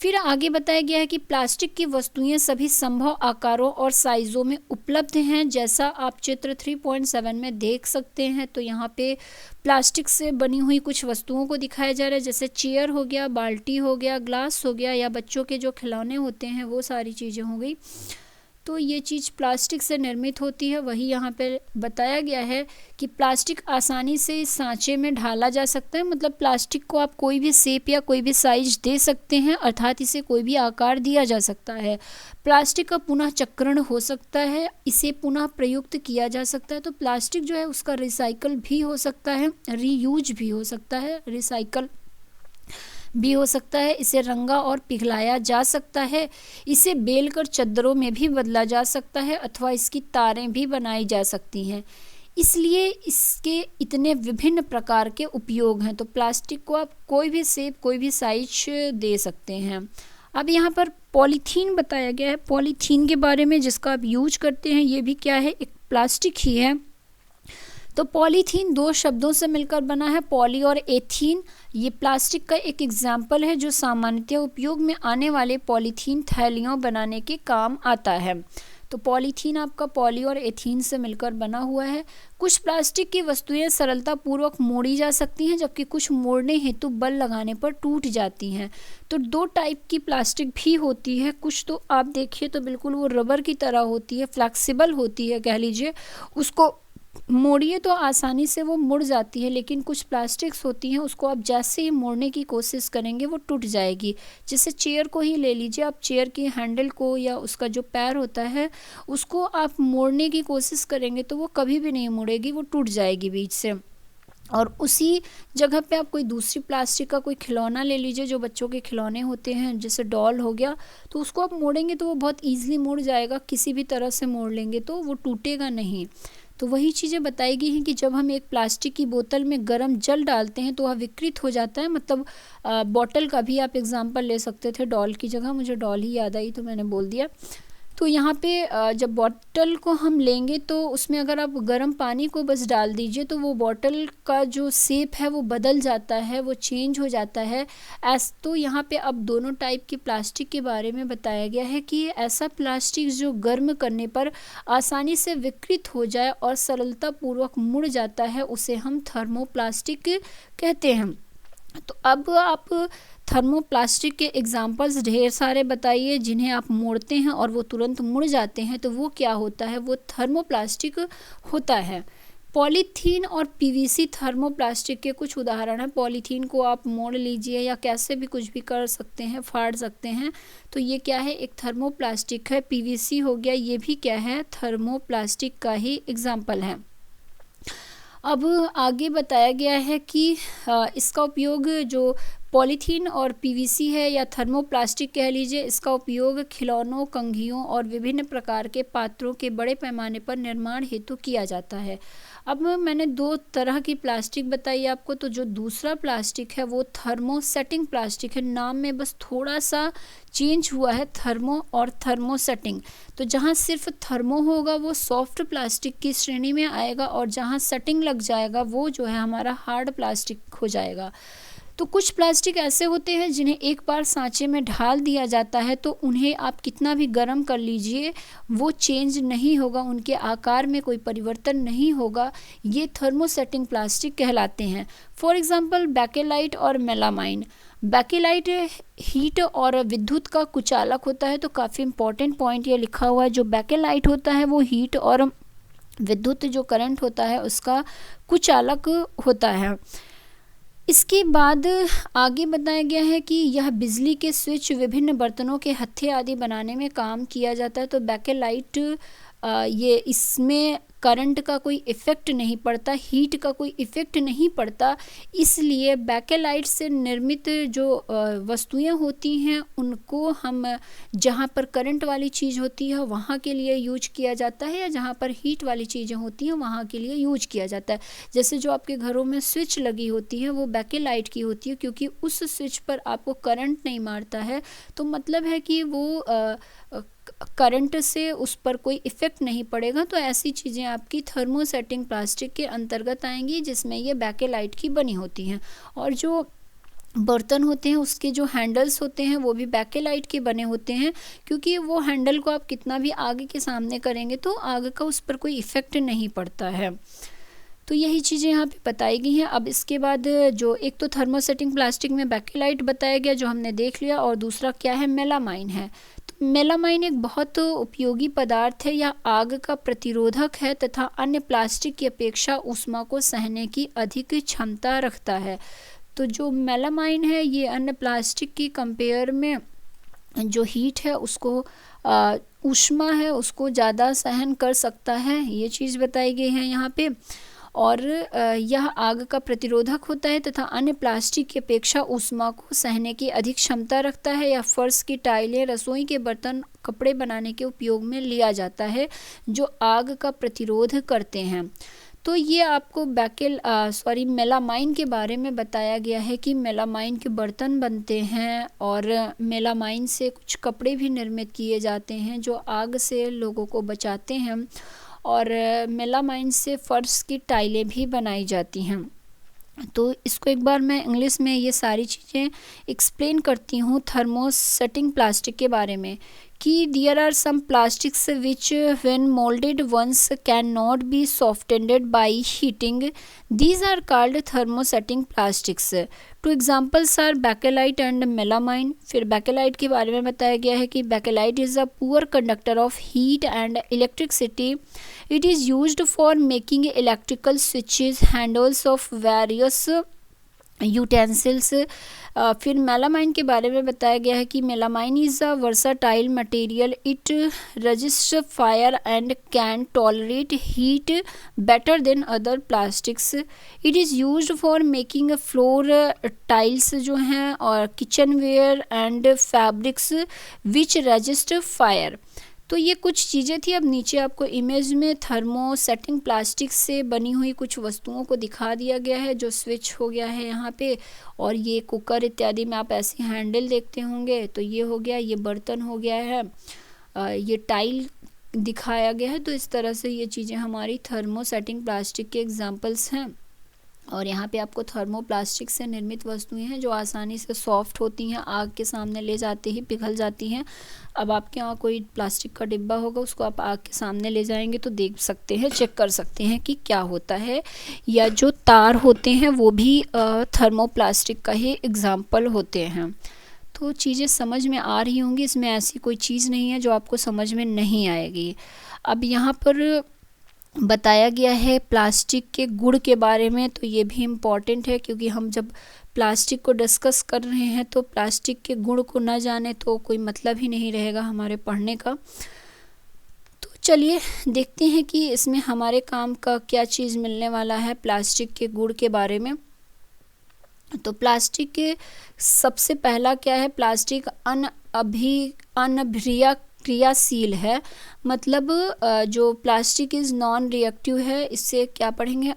फिर आगे बताया गया है कि प्लास्टिक की वस्तुएं सभी संभव आकारों और साइज़ों में उपलब्ध हैं, जैसा आप चित्र 3.7 में देख सकते हैं। तो यहाँ पे प्लास्टिक से बनी हुई कुछ वस्तुओं को दिखाया जा रहा है, जैसे चेयर हो गया, बाल्टी हो गया, ग्लास हो गया, या बच्चों के जो खिलौने होते हैं वो सारी चीज़ें हो गई। तो ये चीज़ प्लास्टिक से निर्मित होती है। वही यहाँ पे बताया गया है कि प्लास्टिक आसानी से इस सांचे में ढाला जा सकता है, मतलब प्लास्टिक को आप कोई भी शेप या कोई भी साइज दे सकते हैं, अर्थात इसे कोई भी आकार दिया जा सकता है। प्लास्टिक का पुनः चक्रण हो सकता है, इसे पुनः प्रयुक्त किया जा सकता है। तो प्लास्टिक जो है उसका रिसाइकल भी हो सकता है, रीयूज भी हो सकता है, रिसाइकल भी हो सकता है। इसे रंगा और पिघलाया जा सकता है, इसे बेलकर चद्दरों में भी बदला जा सकता है, अथवा इसकी तारें भी बनाई जा सकती हैं। इसलिए इसके इतने विभिन्न प्रकार के उपयोग हैं। तो प्लास्टिक को आप कोई भी शेप, कोई भी साइज दे सकते हैं। अब यहाँ पर पॉलीथीन बताया गया है। पॉलीथीन के बारे में जिसका आप यूज करते हैं, ये भी क्या है, एक प्लास्टिक ही है। तो तो पॉलीथीन दो शब्दों से मिलकर बना है, पॉली और एथीन। ये प्लास्टिक का एक एग्जाम्पल है जो सामान्यतः उपयोग में आने वाले पॉलीथीन थैलियों बनाने के काम आता है। तो पॉलीथीन आपका पॉली और एथीन से मिलकर बना हुआ है। कुछ प्लास्टिक की वस्तुएं सरलतापूर्वक मोड़ी जा सकती हैं, जबकि कुछ मोड़ने हेतु बल लगाने पर टूट जाती हैं। तो दो टाइप की प्लास्टिक भी होती है। कुछ तो आप देखिए तो बिल्कुल वो रबर की तरह होती है, फ्लेक्सिबल होती है कह लीजिए, उसको मोड़िए तो आसानी से वो मुड़ जाती है। लेकिन कुछ प्लास्टिक्स होती हैं, उसको आप जैसे ही मोड़ने की कोशिश करेंगे वो टूट जाएगी। जैसे चेयर को ही ले लीजिए, आप चेयर के हैंडल को या उसका जो पैर होता है उसको आप मोड़ने की कोशिश करेंगे तो वो कभी भी नहीं मुड़ेगी, वो टूट जाएगी बीच से। और उसी जगह पे आप कोई दूसरी प्लास्टिक का कोई खिलौना ले लीजिए, जो बच्चों के खिलौने होते हैं, जैसे डॉल हो गया, तो उसको आप मोड़ेंगे तो वो बहुत ईजिली मुड़ जाएगा। किसी भी तरह से मोड़ लेंगे तो वो टूटेगा नहीं। तो वही चीज़ें बताई गई हैं कि जब हम एक प्लास्टिक की बोतल में गर्म जल डालते हैं तो वह विकृत हो जाता है। मतलब बॉटल का भी आप एग्जांपल ले सकते थे, डॉल की जगह मुझे डॉल ही याद आई तो मैंने बोल दिया। तो यहाँ पे जब बॉटल को हम लेंगे तो उसमें अगर आप गर्म पानी को बस डाल दीजिए तो वो बॉटल का जो शेप है वो बदल जाता है, वो चेंज हो जाता है। तो यहाँ पे अब दोनों टाइप की प्लास्टिक के बारे में बताया गया है कि ऐसा प्लास्टिक जो गर्म करने पर आसानी से विकृत हो जाए और सरलतापूर्वक मुड़ जाता है, उसे हम थर्मोप्लास्टिक कहते हैं। तो अब आप थर्मोप्लास्टिक के एग्जाम्पल्स ढेर सारे बताइए जिन्हें आप मोड़ते हैं और वो तुरंत मुड़ जाते हैं, तो वो क्या होता है, वो थर्मोप्लास्टिक होता है। पॉलीथीन और पीवीसी थर्मोप्लास्टिक के कुछ उदाहरण हैं। पॉलीथीन को आप मोड़ लीजिए या कैसे भी कुछ भी कर सकते हैं, फाड़ सकते हैं, तो ये क्या है, एक थर्मोप्लास्टिक है। पीवीसी हो गया, ये भी क्या है, थर्मोप्लास्टिक का ही एग्जाम्पल है। अब आगे बताया गया है कि इसका उपयोग जो पॉलीथीन और पीवीसी है या थर्मोप्लास्टिक कह लीजिए, इसका उपयोग खिलौनों, कंघियों और विभिन्न प्रकार के पात्रों के बड़े पैमाने पर निर्माण हेतु किया जाता है। अब मैंने दो तरह की प्लास्टिक बताई आपको, तो जो दूसरा प्लास्टिक है वो थर्मोसेटिंग प्लास्टिक है। नाम में बस थोड़ा सा चेंज हुआ है, थर्मो और थर्मोसेटिंग। तो जहाँ सिर्फ थर्मो होगा वो सॉफ्ट प्लास्टिक की श्रेणी में आएगा, और जहाँ सेटिंग लग जाएगा वो जो है हमारा हार्ड प्लास्टिक हो जाएगा। तो कुछ प्लास्टिक ऐसे होते हैं जिन्हें एक बार सांचे में ढाल दिया जाता है तो उन्हें आप कितना भी गर्म कर लीजिए वो चेंज नहीं होगा, उनके आकार में कोई परिवर्तन नहीं होगा। ये थर्मोसेटिंग प्लास्टिक कहलाते हैं। फॉर एग्जांपल बेकेलाइट और मेलामाइन। बेकेलाइट हीट और विद्युत का कुचालक होता है। तो काफ़ी इंपॉर्टेंट पॉइंट ये लिखा हुआ है, जो बेकेलाइट होता है वो हीट और विद्युत जो करंट होता है उसका कुचालक होता है। इसके बाद आगे बताया गया है कि यह बिजली के स्विच, विभिन्न बर्तनों के हत्थे आदि बनाने में काम किया जाता है। तो बेकेलाइट ये इसमें करंट का कोई इफ़ेक्ट नहीं पड़ता, हीट का कोई इफ़ेक्ट नहीं पड़ता, इसलिए बेकेलाइट से निर्मित जो वस्तुएं होती हैं उनको हम जहाँ पर करंट वाली चीज़ होती है वहाँ के लिए यूज किया जाता है, या जहाँ पर हीट वाली चीज़ें होती हैं वहाँ के लिए यूज किया जाता है। जैसे जो आपके घरों में स्विच लगी होती है वो बेकेलाइट की होती है, क्योंकि उस स्विच पर आपको करंट नहीं मारता है, तो मतलब है कि वो करंट से उस पर कोई इफ़ेक्ट नहीं पड़ेगा। तो ऐसी चीज़ें आपकी थर्मोसेटिंग प्लास्टिक के अंतर्गत आएंगी जिसमें ये बेकेलाइट की बनी होती हैं। और जो बर्तन होते हैं उसके जो हैंडल्स होते हैं वो भी बेकेलाइट के बने होते हैं, क्योंकि वो हैंडल को आप कितना भी आगे के सामने करेंगे तो आगे का उस पर कोई इफ़ेक्ट नहीं पड़ता है। तो यही चीज़ें यहाँ पे बताई गई हैं। अब इसके बाद जो एक तो थर्मोसेटिंग प्लास्टिक में बेकेलाइट बताया गया जो हमने देख लिया, और दूसरा क्या है, मेलामाइन है। तो मेलामाइन एक बहुत उपयोगी पदार्थ है, या आग का प्रतिरोधक है तथा अन्य प्लास्टिक की अपेक्षा ऊष्मा को सहने की अधिक क्षमता रखता है। तो जो मेलामाइन है ये अन्य प्लास्टिक की कंपेयर में जो हीट है उसको ऊष्मा है उसको ज़्यादा सहन कर सकता है, ये चीज़ बताई गई है यहाँ पे। और यह आग का प्रतिरोधक होता है तथा अन्य प्लास्टिक की अपेक्षा ऊष्मा को सहने की अधिक क्षमता रखता है। या फर्श की टाइलें, रसोई के बर्तन, कपड़े बनाने के उपयोग में लिया जाता है जो आग का प्रतिरोध करते हैं। तो ये आपको मेलामाइन के बारे में बताया गया है कि मेलामाइन के बर्तन बनते हैं और मेलामाइन से कुछ कपड़े भी निर्मित किए जाते हैं जो आग से लोगों को बचाते हैं। और मेलामाइन से फर्श की टाइलें भी बनाई जाती हैं। तो इसको एक बार मैं इंग्लिश में ये सारी चीज़ें एक्सप्लेन करती हूँ थर्मोसेटिंग प्लास्टिक के बारे में कि there are some plastics which when moulded once can not be softened by heating, these are called thermosetting plastics. Two examples are Bakelite and melamine. फिर बैकेलाइट के बारे में बताया गया है कि Bakelite is a poor conductor of heat and electricity. It is used for making electrical switches, handles of various utensils। फिर melamine के बारे में बताया गया है कि melamine is a versatile material, it resist fire and can tolerate heat better than other plastics. It is used for making floor tiles जो हैं और kitchenware and fabrics which resist fire. तो ये कुछ चीज़ें थी। अब नीचे आपको इमेज में थर्मोसेटिंग प्लास्टिक से बनी हुई कुछ वस्तुओं को दिखा दिया गया है, जो स्विच हो गया है यहाँ पे, और ये कुकर इत्यादि में आप ऐसे हैंडल देखते होंगे। तो ये हो गया, ये बर्तन हो गया है, ये टाइल दिखाया गया है। तो इस तरह से ये चीज़ें हमारी थर्मोसेटिंग प्लास्टिक के एग्जाम्पल्स हैं। और यहाँ पे आपको थर्मोप्लास्टिक से निर्मित वस्तुएं हैं जो आसानी से सॉफ्ट होती हैं, आग के सामने ले जाते ही पिघल जाती हैं। अब आपके यहाँ कोई प्लास्टिक का डिब्बा होगा, उसको आप आग के सामने ले जाएंगे तो देख सकते हैं, चेक कर सकते हैं कि क्या होता है। या जो तार होते हैं वो भी थर्मोप्लास्टिक का ही एग्जाम्पल होते हैं। तो चीज़ें समझ में आ रही होंगी, इसमें ऐसी कोई चीज़ नहीं है जो आपको समझ में नहीं आएगी। अब यहाँ पर बताया गया है प्लास्टिक के गुण के बारे में, तो ये भी इम्पॉर्टेंट है क्योंकि हम जब प्लास्टिक को डिस्कस कर रहे हैं तो प्लास्टिक के गुण को ना जाने तो कोई मतलब ही नहीं रहेगा हमारे पढ़ने का। तो चलिए देखते हैं कि इसमें हमारे काम का क्या चीज़ मिलने वाला है प्लास्टिक के गुण के बारे में। तो प्लास्टिक के सबसे पहला क्या है, प्लास्टिक अनभिक्रिया क्रियाशील है। मतलब जो प्लास्टिक इज़ नॉन रिएक्टिव है, इससे क्या पढ़ेंगे,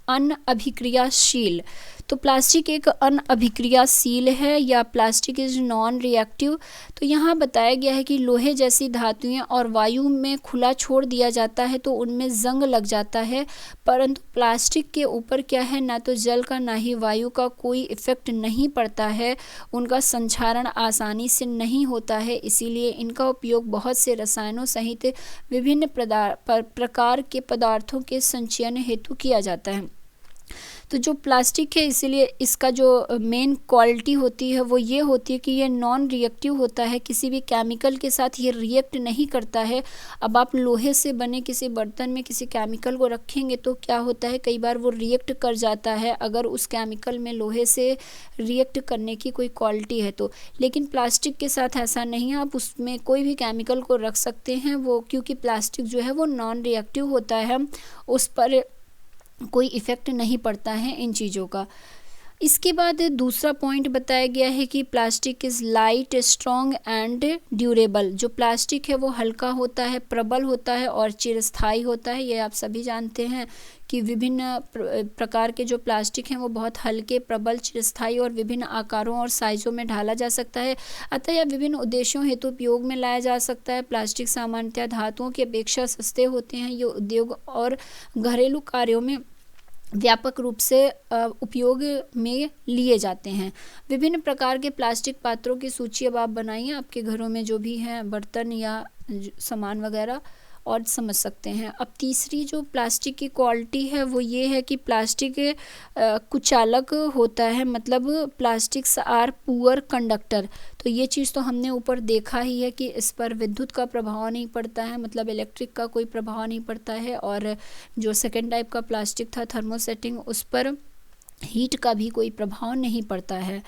अनअभिक्रियाशील। तो प्लास्टिक एक अनअभिक्रियाशील है या प्लास्टिक इज नॉन रिएक्टिव। तो यहाँ बताया गया है कि लोहे जैसी धातुएं और वायु में खुला छोड़ दिया जाता है तो उनमें जंग लग जाता है, परंतु प्लास्टिक के ऊपर क्या है, ना तो जल का ना ही वायु का कोई इफेक्ट नहीं पड़ता है, उनका संक्षारण आसानी से नहीं होता है, इसीलिए इनका उपयोग बहुत से रसायनों सहित विभिन्न प्रकार के पदार्थों के संचयन हेतु किया जाता है। तो जो प्लास्टिक है, इसीलिए इसका जो मेन क्वालिटी होती है वो ये होती है कि ये नॉन रिएक्टिव होता है, किसी भी केमिकल के साथ ये रिएक्ट नहीं करता है। अब आप लोहे से बने किसी बर्तन में किसी केमिकल को रखेंगे तो क्या होता है, कई बार वो रिएक्ट कर जाता है अगर उस केमिकल में लोहे से रिएक्ट करने की कोई क्वालिटी है तो। लेकिन प्लास्टिक के साथ ऐसा नहीं है, आप उसमें कोई भी केमिकल को रख सकते हैं, वो क्योंकि प्लास्टिक जो है वो नॉन रिएक्टिव होता है, उस पर कोई इफ़ेक्ट नहीं पड़ता है इन चीज़ों का। इसके बाद दूसरा पॉइंट बताया गया है कि plastic is light, strong and durable. जो प्लास्टिक है वो हल्का होता है, प्रबल होता है और चिरस्थायी होता है। ये आप सभी जानते हैं कि विभिन्न प्रकार के जो प्लास्टिक हैं वो बहुत हल्के, प्रबल, चिरस्थायी और विभिन्न आकारों और साइज़ों में ढाला जा सकता है, अतः यह विभिन्न उद्देश्यों हेतु उपयोग में लाया जा सकता है। प्लास्टिक सामान्यतः धातुओं की अपेक्षा सस्ते होते हैं। ये उद्योग और घरेलू कार्यों में व्यापक रूप से उपयोग में लिए जाते हैं। विभिन्न प्रकार के प्लास्टिक पात्रों की सूची अब आप बनाइए, आपके घरों में जो भी हैं बर्तन या सामान वगैरह, और समझ सकते हैं। अब तीसरी जो प्लास्टिक की क्वालिटी है वो ये है कि प्लास्टिक कुचालक होता है, मतलब प्लास्टिक्स आर पुअर कंडक्टर। तो ये चीज़ तो हमने ऊपर देखा ही है कि इस पर विद्युत का प्रभाव नहीं पड़ता है, मतलब इलेक्ट्रिक का कोई प्रभाव नहीं पड़ता है। और जो सेकेंड टाइप का प्लास्टिक था थर्मोसेटिंग, उस पर हीट का भी कोई प्रभाव नहीं पड़ता है।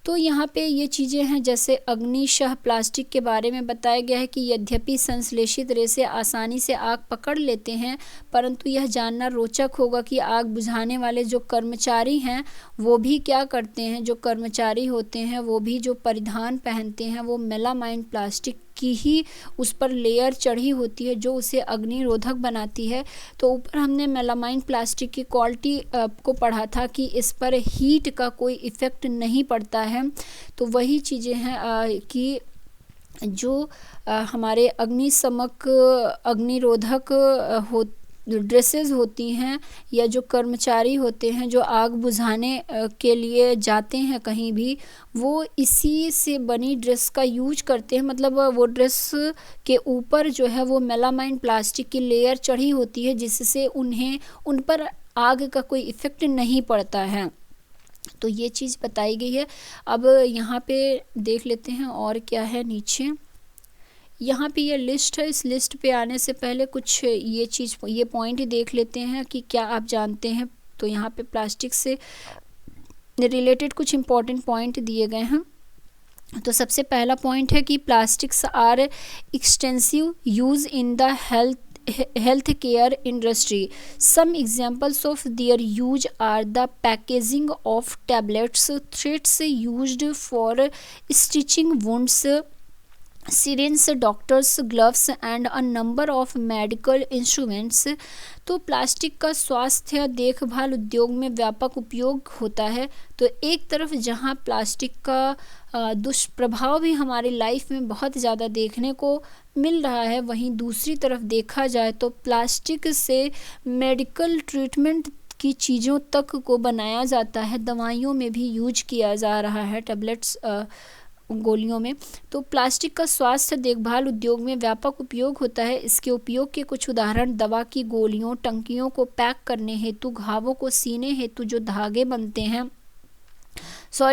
तो यहाँ पे ये चीज़ें हैं, जैसे अग्निशह प्लास्टिक के बारे में बताया गया है कि यद्यपि संश्लेषित रेशे आसानी से आग पकड़ लेते हैं, परंतु यह जानना रोचक होगा कि आग बुझाने वाले जो कर्मचारी हैं वो भी क्या करते हैं, जो कर्मचारी होते हैं वो भी जो परिधान पहनते हैं वो मेलामाइन प्लास्टिक की ही उस पर लेयर चढ़ी होती है जो उसे अग्निरोधक बनाती है। तो ऊपर हमने मेलामाइन प्लास्टिक की क्वालिटी को पढ़ा था कि इस पर हीट का कोई इफ़ेक्ट नहीं पड़ता है। तो वही चीज़ें हैं कि जो हमारे अग्निशमक अग्निरोधक ड्रेसेस होती हैं, या जो कर्मचारी होते हैं जो आग बुझाने के लिए जाते हैं कहीं भी, वो इसी से बनी ड्रेस का यूज करते हैं। मतलब वो ड्रेस के ऊपर जो है वो मेलामाइन प्लास्टिक की लेयर चढ़ी होती है, जिससे उन पर आग का कोई इफ़ेक्ट नहीं पड़ता है। तो ये चीज़ बताई गई है। अब यहाँ पे देख लेते हैं और क्या है नीचे। यहाँ पे ये लिस्ट है, इस लिस्ट पे आने से पहले कुछ ये पॉइंट ही देख लेते हैं कि क्या आप जानते हैं। तो यहाँ पे प्लास्टिक से रिलेटेड कुछ इम्पोर्टेंट पॉइंट दिए गए हैं। तो सबसे पहला पॉइंट है कि plastics are extensive use in the healthcare industry. Some examples of their use are the packaging of tablets, threads used for stitching wounds, syringes, doctors gloves and a number of medical instruments. तो plastic का स्वास्थ्य देखभाल उद्योग में व्यापक उपयोग होता है। तो एक तरफ जहां प्लास्टिक का दुष्प्रभाव भी हमारी लाइफ में बहुत ज़्यादा देखने को मिल रहा है, वहीं दूसरी तरफ देखा जाए तो प्लास्टिक से मेडिकल ट्रीटमेंट की चीज़ों तक को बनाया जाता है, दवाइयों में भी यूज किया जा रहा है, टैबलेट्स गोलियों में। तो प्लास्टिक का स्वास्थ्य देखभाल उद्योग में व्यापक उपयोग होता है। इसके उपयोग के कुछ उदाहरण दवा की गोलियों, टंकियों को पैक करने हेतु, घावों को सीने हेतु जो धागे बनते हैं,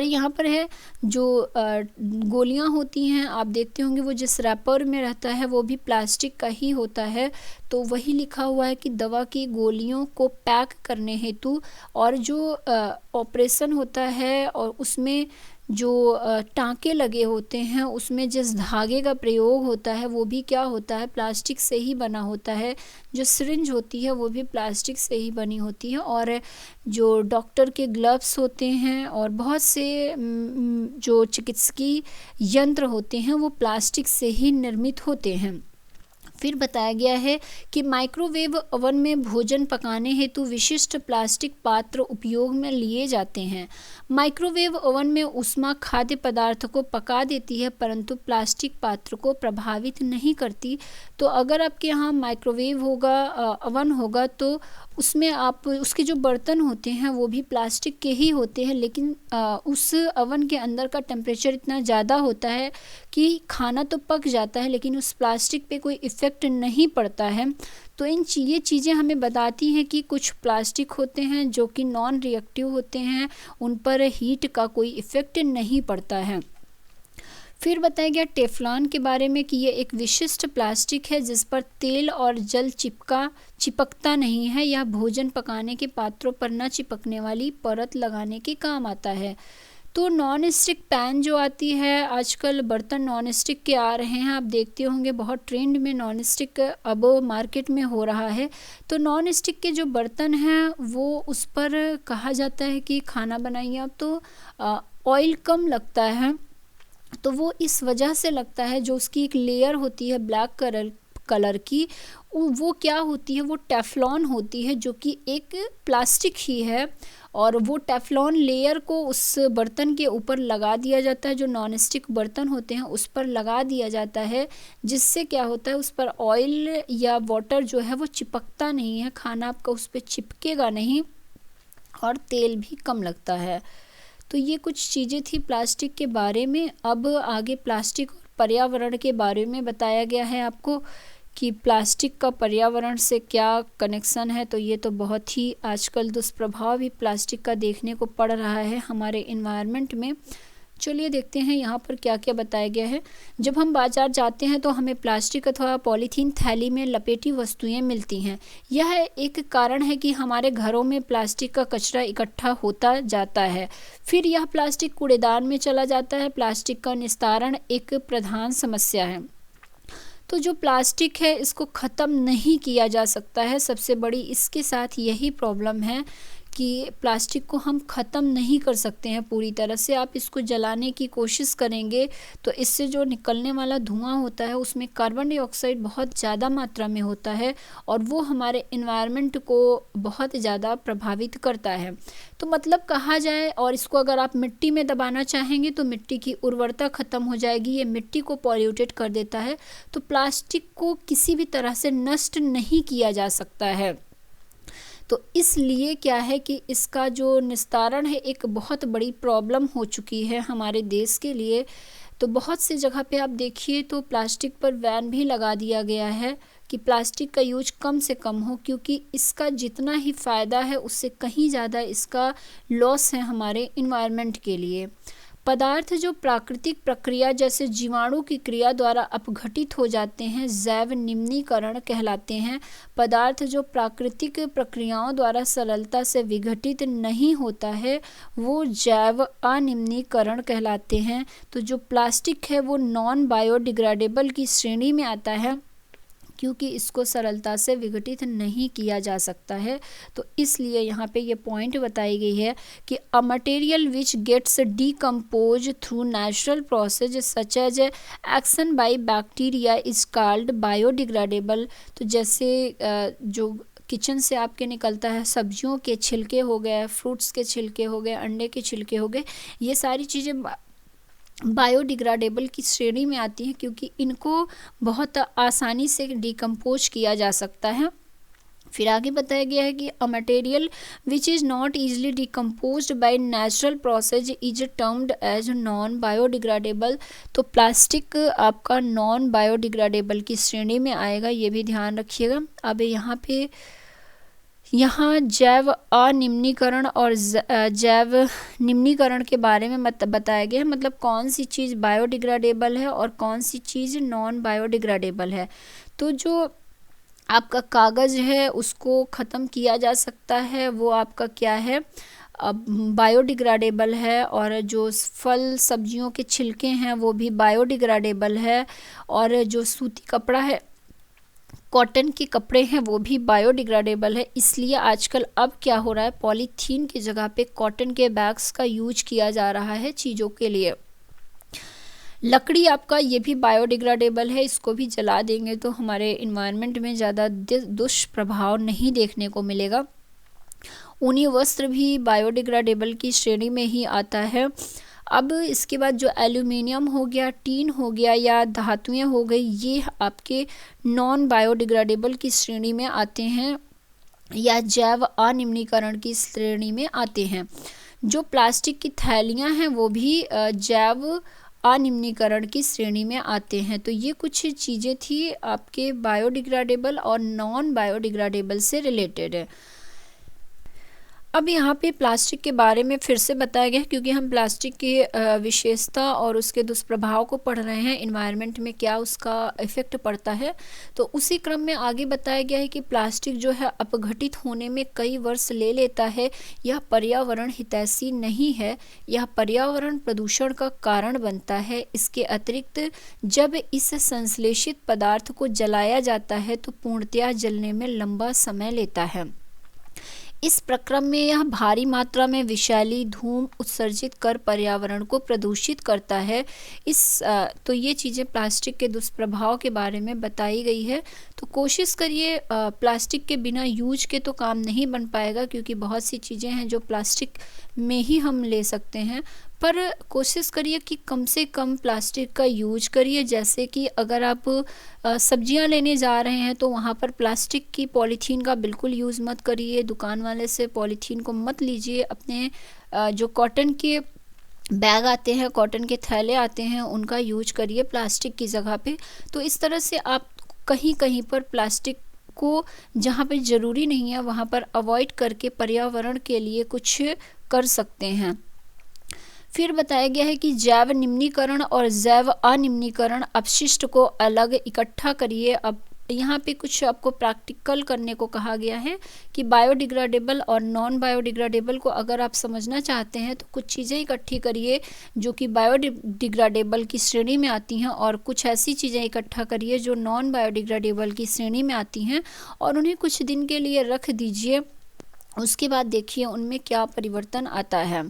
यहाँ पर है जो गोलियां होती हैं, आप देखते होंगे वो जिस रैपर में रहता है वो भी प्लास्टिक का ही होता है। तो वही लिखा हुआ है कि दवा की गोलियों को पैक करने हेतु, और जो ऑपरेशन होता है और उसमें जो टाँके लगे होते हैं, उसमें जिस धागे का प्रयोग होता है वो भी क्या होता है, प्लास्टिक से ही बना होता है। जो सिरिंज होती है वो भी प्लास्टिक से ही बनी होती है। और जो डॉक्टर के ग्लव्स होते हैं और बहुत से जो चिकित्सकीय यंत्र होते हैं वो प्लास्टिक से ही निर्मित होते हैं। फिर बताया गया है कि माइक्रोवेव ओवन में भोजन पकाने हेतु विशिष्ट प्लास्टिक पात्र उपयोग में लिए जाते हैं। माइक्रोवेव ओवन में ऊष्मा खाद्य पदार्थ को पका देती है, परंतु प्लास्टिक पात्र को प्रभावित नहीं करती। तो अगर आपके यहाँ माइक्रोवेव होगा, ओवन होगा, तो उसमें आप उसके जो बर्तन होते हैं वो भी प्लास्टिक के ही होते हैं, लेकिन उस ओवन के अंदर का टेम्परेचर इतना ज़्यादा होता है कि खाना तो पक जाता है लेकिन उस प्लास्टिक पे कोई इफ़ेक्ट नहीं पड़ता है। तो ये चीज़ें हमें बताती हैं कि कुछ प्लास्टिक होते हैं जो कि नॉन रिएक्टिव होते हैं, उन पर हीट का कोई इफ़ेक्ट नहीं पड़ता है। फिर बताया गया टेफ्लॉन के बारे में कि ये एक विशिष्ट प्लास्टिक है जिस पर तेल और जल चिपकता नहीं है। यह भोजन पकाने के पात्रों पर न चिपकने वाली परत लगाने के काम आता है। तो नॉन स्टिक पैन जो आती है, आजकल बर्तन नॉन स्टिक के आ रहे हैं, आप देखते होंगे बहुत ट्रेंड में नॉन स्टिक अब मार्केट में हो रहा है। तो नॉन स्टिक के जो बर्तन हैं वो उस पर कहा जाता है कि खाना बनाइए आप तो ऑयल कम लगता है। तो वो इस वजह से लगता है, जो उसकी एक लेयर होती है ब्लैक कलर की, वो क्या होती है, वो टेफ्लॉन होती है, जो कि एक प्लास्टिक ही है। और वो टेफ्लॉन लेयर को उस बर्तन के ऊपर लगा दिया जाता है, जो नॉन स्टिक बर्तन होते हैं उस पर लगा दिया जाता है, जिससे क्या होता है उस पर ऑयल या वाटर जो है वो चिपकता नहीं है, खाना आपका उस पर चिपकेगा नहीं और तेल भी कम लगता है। तो ये कुछ चीज़ें थी प्लास्टिक के बारे में। अब आगे प्लास्टिक और पर्यावरण के बारे में बताया गया है आपको कि प्लास्टिक का पर्यावरण से क्या कनेक्शन है। तो ये तो बहुत ही आजकल दुष्प्रभाव भी प्लास्टिक का देखने को पड़ रहा है हमारे इन्वायरमेंट में। चलिए देखते हैं यहाँ पर क्या क्या बताया गया है। जब हम बाजार जाते हैं तो हमें प्लास्टिक अथवा पॉलीथीन थैली में लपेटी वस्तुएं मिलती हैं। यह एक कारण है कि हमारे घरों में प्लास्टिक का कचरा इकट्ठा होता जाता है, फिर यह प्लास्टिक कूड़ेदान में चला जाता है। प्लास्टिक का निस्तारण एक प्रधान समस्या है। तो जो प्लास्टिक है इसको ख़त्म नहीं किया जा सकता है। सबसे बड़ी इसके साथ यही प्रॉब्लम है कि प्लास्टिक को हम ख़त्म नहीं कर सकते हैं पूरी तरह से। आप इसको जलाने की कोशिश करेंगे तो इससे जो निकलने वाला धुआं होता है उसमें कार्बन डाइऑक्साइड बहुत ज़्यादा मात्रा में होता है और वो हमारे एनवायरनमेंट को बहुत ज़्यादा प्रभावित करता है। तो मतलब कहा जाए, और इसको अगर आप मिट्टी में दबाना चाहेंगे तो मिट्टी की उर्वरता ख़त्म हो जाएगी, ये मिट्टी को पॉल्यूटेड कर देता है। तो प्लास्टिक को किसी भी तरह से नष्ट नहीं किया जा सकता है। तो इसलिए क्या है कि इसका जो निस्तारण है एक बहुत बड़ी प्रॉब्लम हो चुकी है हमारे देश के लिए। तो बहुत सी जगह पे आप देखिए तो प्लास्टिक पर बैन भी लगा दिया गया है कि प्लास्टिक का यूज कम से कम हो, क्योंकि इसका जितना ही फ़ायदा है उससे कहीं ज़्यादा इसका लॉस है हमारे इन्वायरमेंट के लिए। पदार्थ जो प्राकृतिक प्रक्रिया जैसे जीवाणु की क्रिया द्वारा अपघटित हो जाते हैं जैव निम्नीकरण कहलाते हैं। पदार्थ जो प्राकृतिक प्रक्रियाओं द्वारा सरलता से विघटित नहीं होता है वो जैव अनिम्नीकरण कहलाते हैं। तो जो प्लास्टिक है वो नॉन बायोडिग्रेडेबल की श्रेणी में आता है, क्योंकि इसको सरलता से विघटित नहीं किया जा सकता है। तो इसलिए यहाँ पे ये पॉइंट बताई गई है कि a material which gets decompose through natural process such as action by bacteria is called biodegradable. तो जैसे जो किचन से आपके निकलता है, सब्जियों के छिलके हो गए, फ्रूट्स के छिलके हो गए, अंडे के छिलके हो गए, ये सारी चीज़ें बायोडिग्रेडेबल की श्रेणी में आती हैं, क्योंकि इनको बहुत आसानी से डिकम्पोज किया जा सकता है। फिर आगे बताया गया है कि a material which is not easily decomposed by natural process is termed as non biodegradable. तो प्लास्टिक आपका नॉन बायोडिग्रेडेबल की श्रेणी में आएगा, ये भी ध्यान रखिएगा। अब यहाँ जैव अनिम्नीकरण और जैव निम्नीकरण के बारे में बताया गया है, मतलब कौन सी चीज़ बायोडिग्रेडेबल है और कौन सी चीज़ नॉन बायोडिग्रेडेबल है। तो जो आपका कागज़ है उसको ख़त्म किया जा सकता है, वो आपका क्या है, बायोडिग्रेडेबल है। और जो फल सब्जियों के छिलके हैं वो भी बायोडिग्रेडेबल है। और जो सूती कपड़ा है, कॉटन के कपड़े हैं, वो भी बायोडिग्रेडेबल है। इसलिए आजकल अब क्या हो रहा है, पॉलीथीन की जगह पे कॉटन के बैग्स का यूज किया जा रहा है चीज़ों के लिए। लकड़ी आपका ये भी बायोडिग्रेडेबल है, इसको भी जला देंगे तो हमारे इन्वायरमेंट में ज़्यादा दुष्प्रभाव नहीं देखने को मिलेगा। ऊनी वस्त्र भी बायोडिग्रेडेबल की श्रेणी में ही आता है। अब इसके बाद जो एल्यूमिनियम हो गया, टीन हो गया या धातुएं हो गई, ये आपके नॉन बायोडिग्रेडेबल की श्रेणी में आते हैं या जैव अनिम्नीकरण की श्रेणी में आते हैं। जो प्लास्टिक की थैलियां हैं वो भी जैव अनिम्नीकरण की श्रेणी में आते हैं। तो ये कुछ चीज़ें थी आपके बायोडिग्रेडेबल और नॉन बायोडिग्रेडेबल से रिलेटेड है। अब यहाँ पे प्लास्टिक के बारे में फिर से बताया गया है, क्योंकि हम प्लास्टिक की विशेषता और उसके दुष्प्रभाव को पढ़ रहे हैं, इन्वायरमेंट में क्या उसका इफ़ेक्ट पड़ता है। तो उसी क्रम में आगे बताया गया है कि प्लास्टिक जो है अपघटित होने में कई वर्ष ले लेता है, यह पर्यावरण हितैषी नहीं है, यह पर्यावरण प्रदूषण का कारण बनता है। इसके अतिरिक्त जब इस संश्लेषित पदार्थ को जलाया जाता है तो पूर्णतया जलने में लंबा समय लेता है। इस प्रक्रम में यह भारी मात्रा में विषैली धूम उत्सर्जित कर पर्यावरण को प्रदूषित करता है। तो ये चीज़ें प्लास्टिक के दुष्प्रभाव के बारे में बताई गई है। तो कोशिश करिए, प्लास्टिक के बिना यूज के तो काम नहीं बन पाएगा, क्योंकि बहुत सी चीज़ें हैं जो प्लास्टिक में ही हम ले सकते हैं, पर कोशिश करिए कि कम से कम प्लास्टिक का यूज करिए। जैसे कि अगर आप सब्जियां लेने जा रहे हैं तो वहाँ पर प्लास्टिक की पॉलीथीन का बिल्कुल यूज़ मत करिए, दुकान वाले से पॉलीथीन को मत लीजिए। अपने जो कॉटन के बैग आते हैं, कॉटन के थैले आते हैं, उनका यूज करिए प्लास्टिक की जगह पे। तो इस तरह से आप कहीं कहीं पर प्लास्टिक को जहाँ पे ज़रूरी नहीं है वहाँ पर अवॉइड करके पर्यावरण के लिए कुछ कर सकते हैं। फिर बताया गया है कि जैव निम्नीकरण और जैव अनिम्नीकरण अपशिष्ट को अलग इकट्ठा करिए। अब यहाँ पे कुछ आपको प्रैक्टिकल करने को कहा गया है कि बायोडिग्रेडेबल और नॉन बायोडिग्रेडेबल को अगर आप समझना चाहते हैं तो कुछ चीज़ें इकट्ठी करिए जो कि बायोडिग्रेडेबल की श्रेणी में आती हैं, और कुछ ऐसी चीज़ें इकट्ठा करिए जो नॉन बायोडिग्रेडेबल की श्रेणी में आती हैं, और उन्हें कुछ दिन के लिए रख दीजिए। उसके बाद देखिए उनमें क्या परिवर्तन आता है।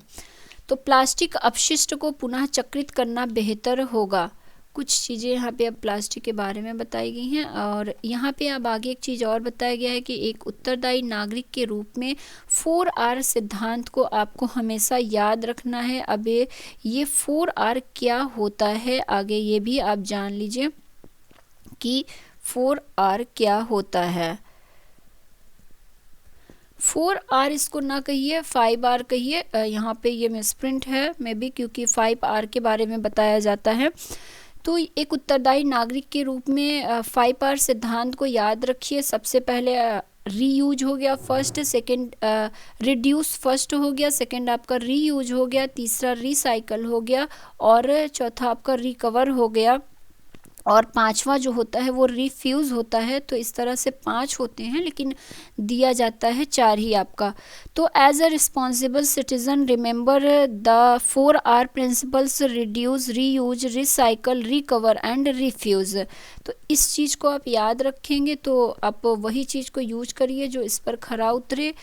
तो प्लास्टिक अपशिष्ट को पुनः चक्रित करना बेहतर होगा। कुछ चीज़ें यहाँ पे अब प्लास्टिक के बारे में बताई गई हैं। और यहाँ पे अब आगे एक चीज़ और बताया गया है कि एक उत्तरदायी नागरिक के रूप में 4R सिद्धांत को आपको हमेशा याद रखना है। अब ये 4R क्या होता है, आगे ये भी आप जान लीजिए कि 4R क्या होता है। 4R इसको ना कहिए, 5R कहिए। यहाँ पे ये मिसप्रिंट है मे बी, क्योंकि 5R के बारे में बताया जाता है। तो एक उत्तरदायी नागरिक के रूप में 5R सिद्धांत को याद रखिए। सबसे पहले रीयूज हो गया फर्स्ट, सेकंड रिड्यूस फर्स्ट हो गया, सेकंड आपका रीयूज हो गया, तीसरा रिसाइकल हो गया और चौथा आपका रिकवर हो गया और पांचवा जो होता है वो रिफ्यूज़ होता है। तो इस तरह से 5 होते हैं लेकिन दिया जाता है 4 ही आपका। तो as a responsible citizen remember the 4R principles: reduce, reuse, recycle, recover and refuse. तो इस चीज़ को आप याद रखेंगे तो आप वही चीज़ को यूज करिए जो इस पर खरा उतरे।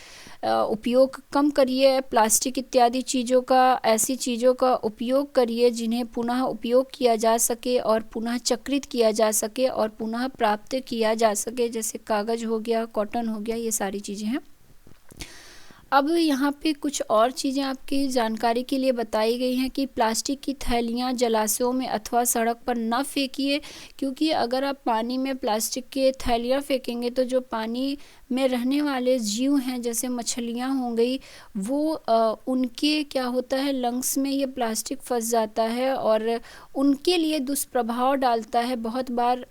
उपयोग कम करिए प्लास्टिक इत्यादि चीज़ों का, ऐसी चीज़ों का उपयोग करिए जिन्हें पुनः उपयोग किया जा सके और पुनः चक्रित किया जा सके और पुनः प्राप्त किया जा सके, जैसे कागज़ हो गया, कॉटन हो गया, ये सारी चीज़ें हैं। अब यहाँ पे कुछ और चीज़ें आपकी जानकारी के लिए बताई गई हैं कि प्लास्टिक की थैलियाँ जलाशयों में अथवा सड़क पर न फेंकिए, क्योंकि अगर आप पानी में प्लास्टिक के थैलियाँ फेंकेंगे तो जो पानी में रहने वाले जीव हैं जैसे मछलियाँ हो गई, वो उनके क्या होता है, लंग्स में ये प्लास्टिक फंस जाता है और उनके लिए दुष्प्रभाव डालता है। बहुत बार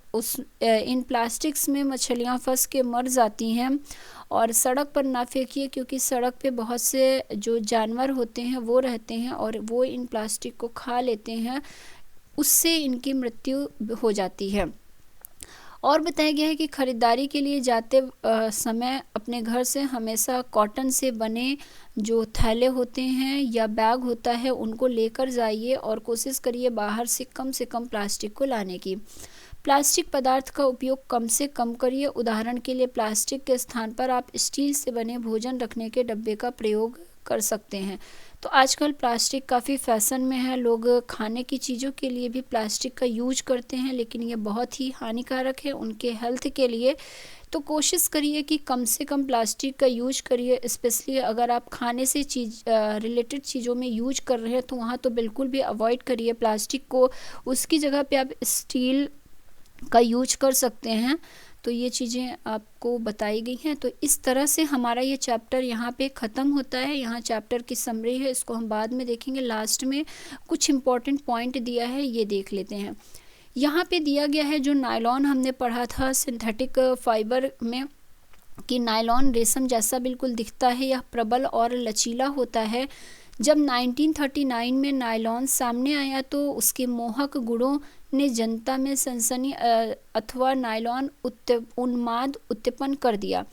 इन प्लास्टिक्स में मछलियाँ फंस के मर जाती हैं। और सड़क पर ना फेंकिए, क्योंकि सड़क पे बहुत से जो जानवर होते हैं वो रहते हैं और वो इन प्लास्टिक को खा लेते हैं, उससे इनकी मृत्यु हो जाती है। और बताया गया है कि ख़रीदारी के लिए जाते समय अपने घर से हमेशा कॉटन से बने जो थैले होते हैं या बैग होता है उनको लेकर जाइए और कोशिश करिए बाहर से कम प्लास्टिक को लाने की। प्लास्टिक पदार्थ का उपयोग कम से कम करिए। उदाहरण के लिए प्लास्टिक के स्थान पर आप स्टील से बने भोजन रखने के डब्बे का प्रयोग कर सकते हैं। तो आजकल प्लास्टिक काफ़ी फैशन में है, लोग खाने की चीज़ों के लिए भी प्लास्टिक का यूज करते हैं, लेकिन ये बहुत ही हानिकारक है उनके हेल्थ के लिए। तो कोशिश करिए कि कम से कम प्लास्टिक का यूज करिए। स्पेशली अगर आप खाने से रिलेटेड चीज़ों में यूज कर रहे हैं तो वहाँ तो बिल्कुल भी अवॉइड करिए प्लास्टिक को। उसकी जगह पे आप स्टील का यूज कर सकते हैं। तो ये चीज़ें आपको बताई गई हैं। तो इस तरह से हमारा ये चैप्टर यहाँ पे ख़त्म होता है। यहाँ चैप्टर की समरी है, इसको हम बाद में देखेंगे। लास्ट में कुछ इम्पॉर्टेंट पॉइंट दिया है, ये देख लेते हैं। यहाँ पे दिया गया है जो नायलॉन हमने पढ़ा था सिंथेटिक फाइबर में, कि नायलॉन रेशम जैसा बिल्कुल दिखता है, यह प्रबल और लचीला होता है। जब 1939 में नायलॉन सामने आया तो उसके मोहक गुणों ने जनता में सनसनी अथवा नायलॉन उन्माद उत्पन्न कर दिया।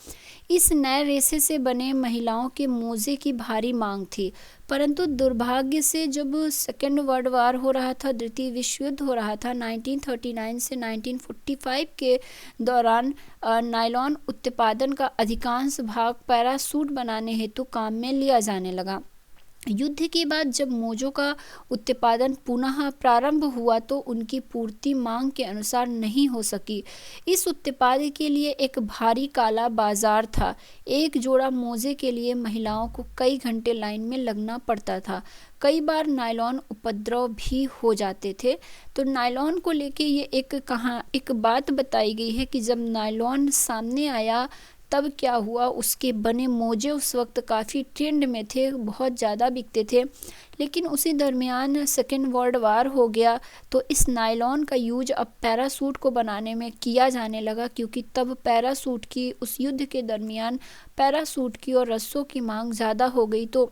इस नए रेशे से बने महिलाओं के मोजे की भारी मांग थी, परंतु दुर्भाग्य से जब सेकेंड वर्ल्ड वार हो रहा था, द्वितीय विश्व युद्ध हो रहा था 1939 से 1945 के दौरान, नायलॉन उत्पादन का अधिकांश भाग पैरासूट बनाने हेतु काम में लिया जाने लगा। युद्ध के बाद जब मोजों का उत्पादन पुनः प्रारंभ हुआ तो उनकी पूर्ति मांग के अनुसार नहीं हो सकी। इस उत्पाद के लिए एक भारी काला बाजार था। एक जोड़ा मोजे के लिए महिलाओं को कई घंटे लाइन में लगना पड़ता था। कई बार नायलॉन उपद्रव भी हो जाते थे। तो नायलॉन को लेके ये एक बात बताई गई है कि जब नायलॉन सामने आया तब क्या हुआ, उसके बने मोजे उस वक्त काफ़ी ट्रेंड में थे, बहुत ज़्यादा बिकते थे। लेकिन उसी दरमियान सेकेंड वर्ल्ड वार हो गया तो इस नायलॉन का यूज अब पैरासूट को बनाने में किया जाने लगा, क्योंकि तब पैरासूट की उस युद्ध के दरमियान पैरासूट की और रस्सों की मांग ज़्यादा हो गई, तो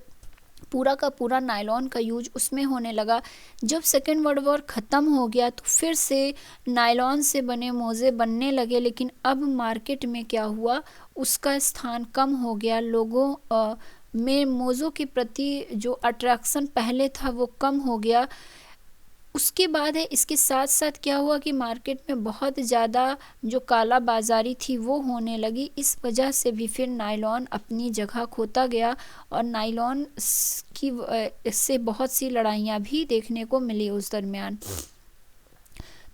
पूरा का पूरा नायलॉन का यूज उसमें होने लगा। जब सेकेंड वर्ल्ड वॉर ख़त्म हो गया तो फिर से नायलॉन से बने मोज़े बनने लगे, लेकिन अब मार्केट में क्या हुआ, उसका स्थान कम हो गया। लोगों में मोज़ों के प्रति जो अट्रैक्शन पहले था वो कम हो गया। उसके बाद है, इसके साथ साथ क्या हुआ कि मार्केट में बहुत ज़्यादा जो काला बाज़ारी थी वो होने लगी। इस वजह से भी फिर नायलॉन अपनी जगह खोता गया और नायलॉन की इससे बहुत सी लड़ाइयाँ भी देखने को मिली उस दरमियान।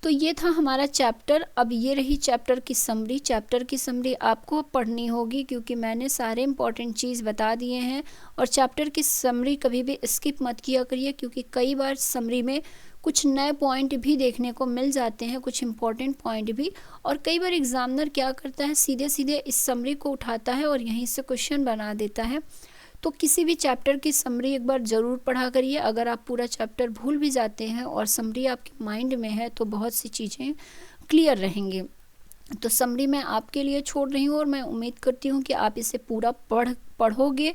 तो ये था हमारा चैप्टर। अब ये रही चैप्टर की समरी। चैप्टर की समरी आपको पढ़नी होगी क्योंकि मैंने सारे इंपॉर्टेंट चीज़ बता दिए हैं। और चैप्टर की समरी कभी भी स्किप मत किया करिए क्योंकि कई बार समरी में कुछ नए पॉइंट भी देखने को मिल जाते हैं, कुछ इंपॉर्टेंट पॉइंट भी। और कई बार एग्जामिनर क्या करता है, सीधे सीधे इस समरी को उठाता है और यहीं से क्वेश्चन बना देता है। तो किसी भी चैप्टर की समरी एक बार ज़रूर पढ़ा करिए। अगर आप पूरा चैप्टर भूल भी जाते हैं और समरी आपके माइंड में है तो बहुत सी चीज़ें क्लियर रहेंगी। तो समरी मैं आपके लिए छोड़ रही हूँ और मैं उम्मीद करती हूँ कि आप इसे पूरा पढ़ोगे,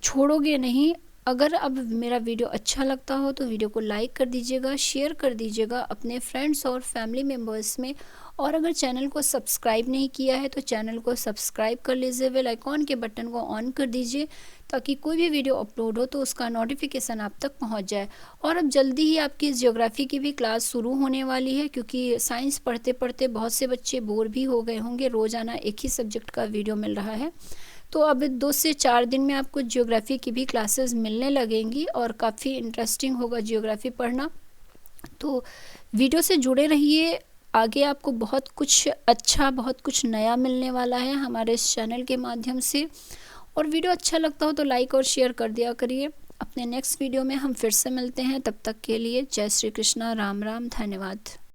छोड़ोगे नहीं। अगर अब मेरा वीडियो अच्छा लगता हो तो वीडियो को लाइक कर दीजिएगा, शेयर कर दीजिएगा अपने फ्रेंड्स और फैमिली मेम्बर्स में। और अगर चैनल को सब्सक्राइब नहीं किया है तो चैनल को सब्सक्राइब कर लीजिए, बेल आइकॉन के बटन को ऑन कर दीजिए ताकि कोई भी वीडियो अपलोड हो तो उसका नोटिफिकेशन आप तक पहुंच जाए। और अब जल्दी ही आपकी ज्योग्राफी की भी क्लास शुरू होने वाली है क्योंकि साइंस पढ़ते पढ़ते बहुत से बच्चे बोर भी हो गए होंगे। रोज़ाना एक ही सब्जेक्ट का वीडियो मिल रहा है। तो अब 2 से 4 दिन में आपको ज्योग्राफी की भी क्लासेस मिलने लगेंगी और काफ़ी इंटरेस्टिंग होगा ज्योग्राफी पढ़ना। तो वीडियो से जुड़े रहिए, आगे आपको बहुत कुछ अच्छा, बहुत कुछ नया मिलने वाला है हमारे इस चैनल के माध्यम से। और वीडियो अच्छा लगता हो तो लाइक और शेयर कर दिया करिए। अपने नेक्स्ट वीडियो में हम फिर से मिलते हैं, तब तक के लिए जय श्री कृष्णा, राम राम, धन्यवाद।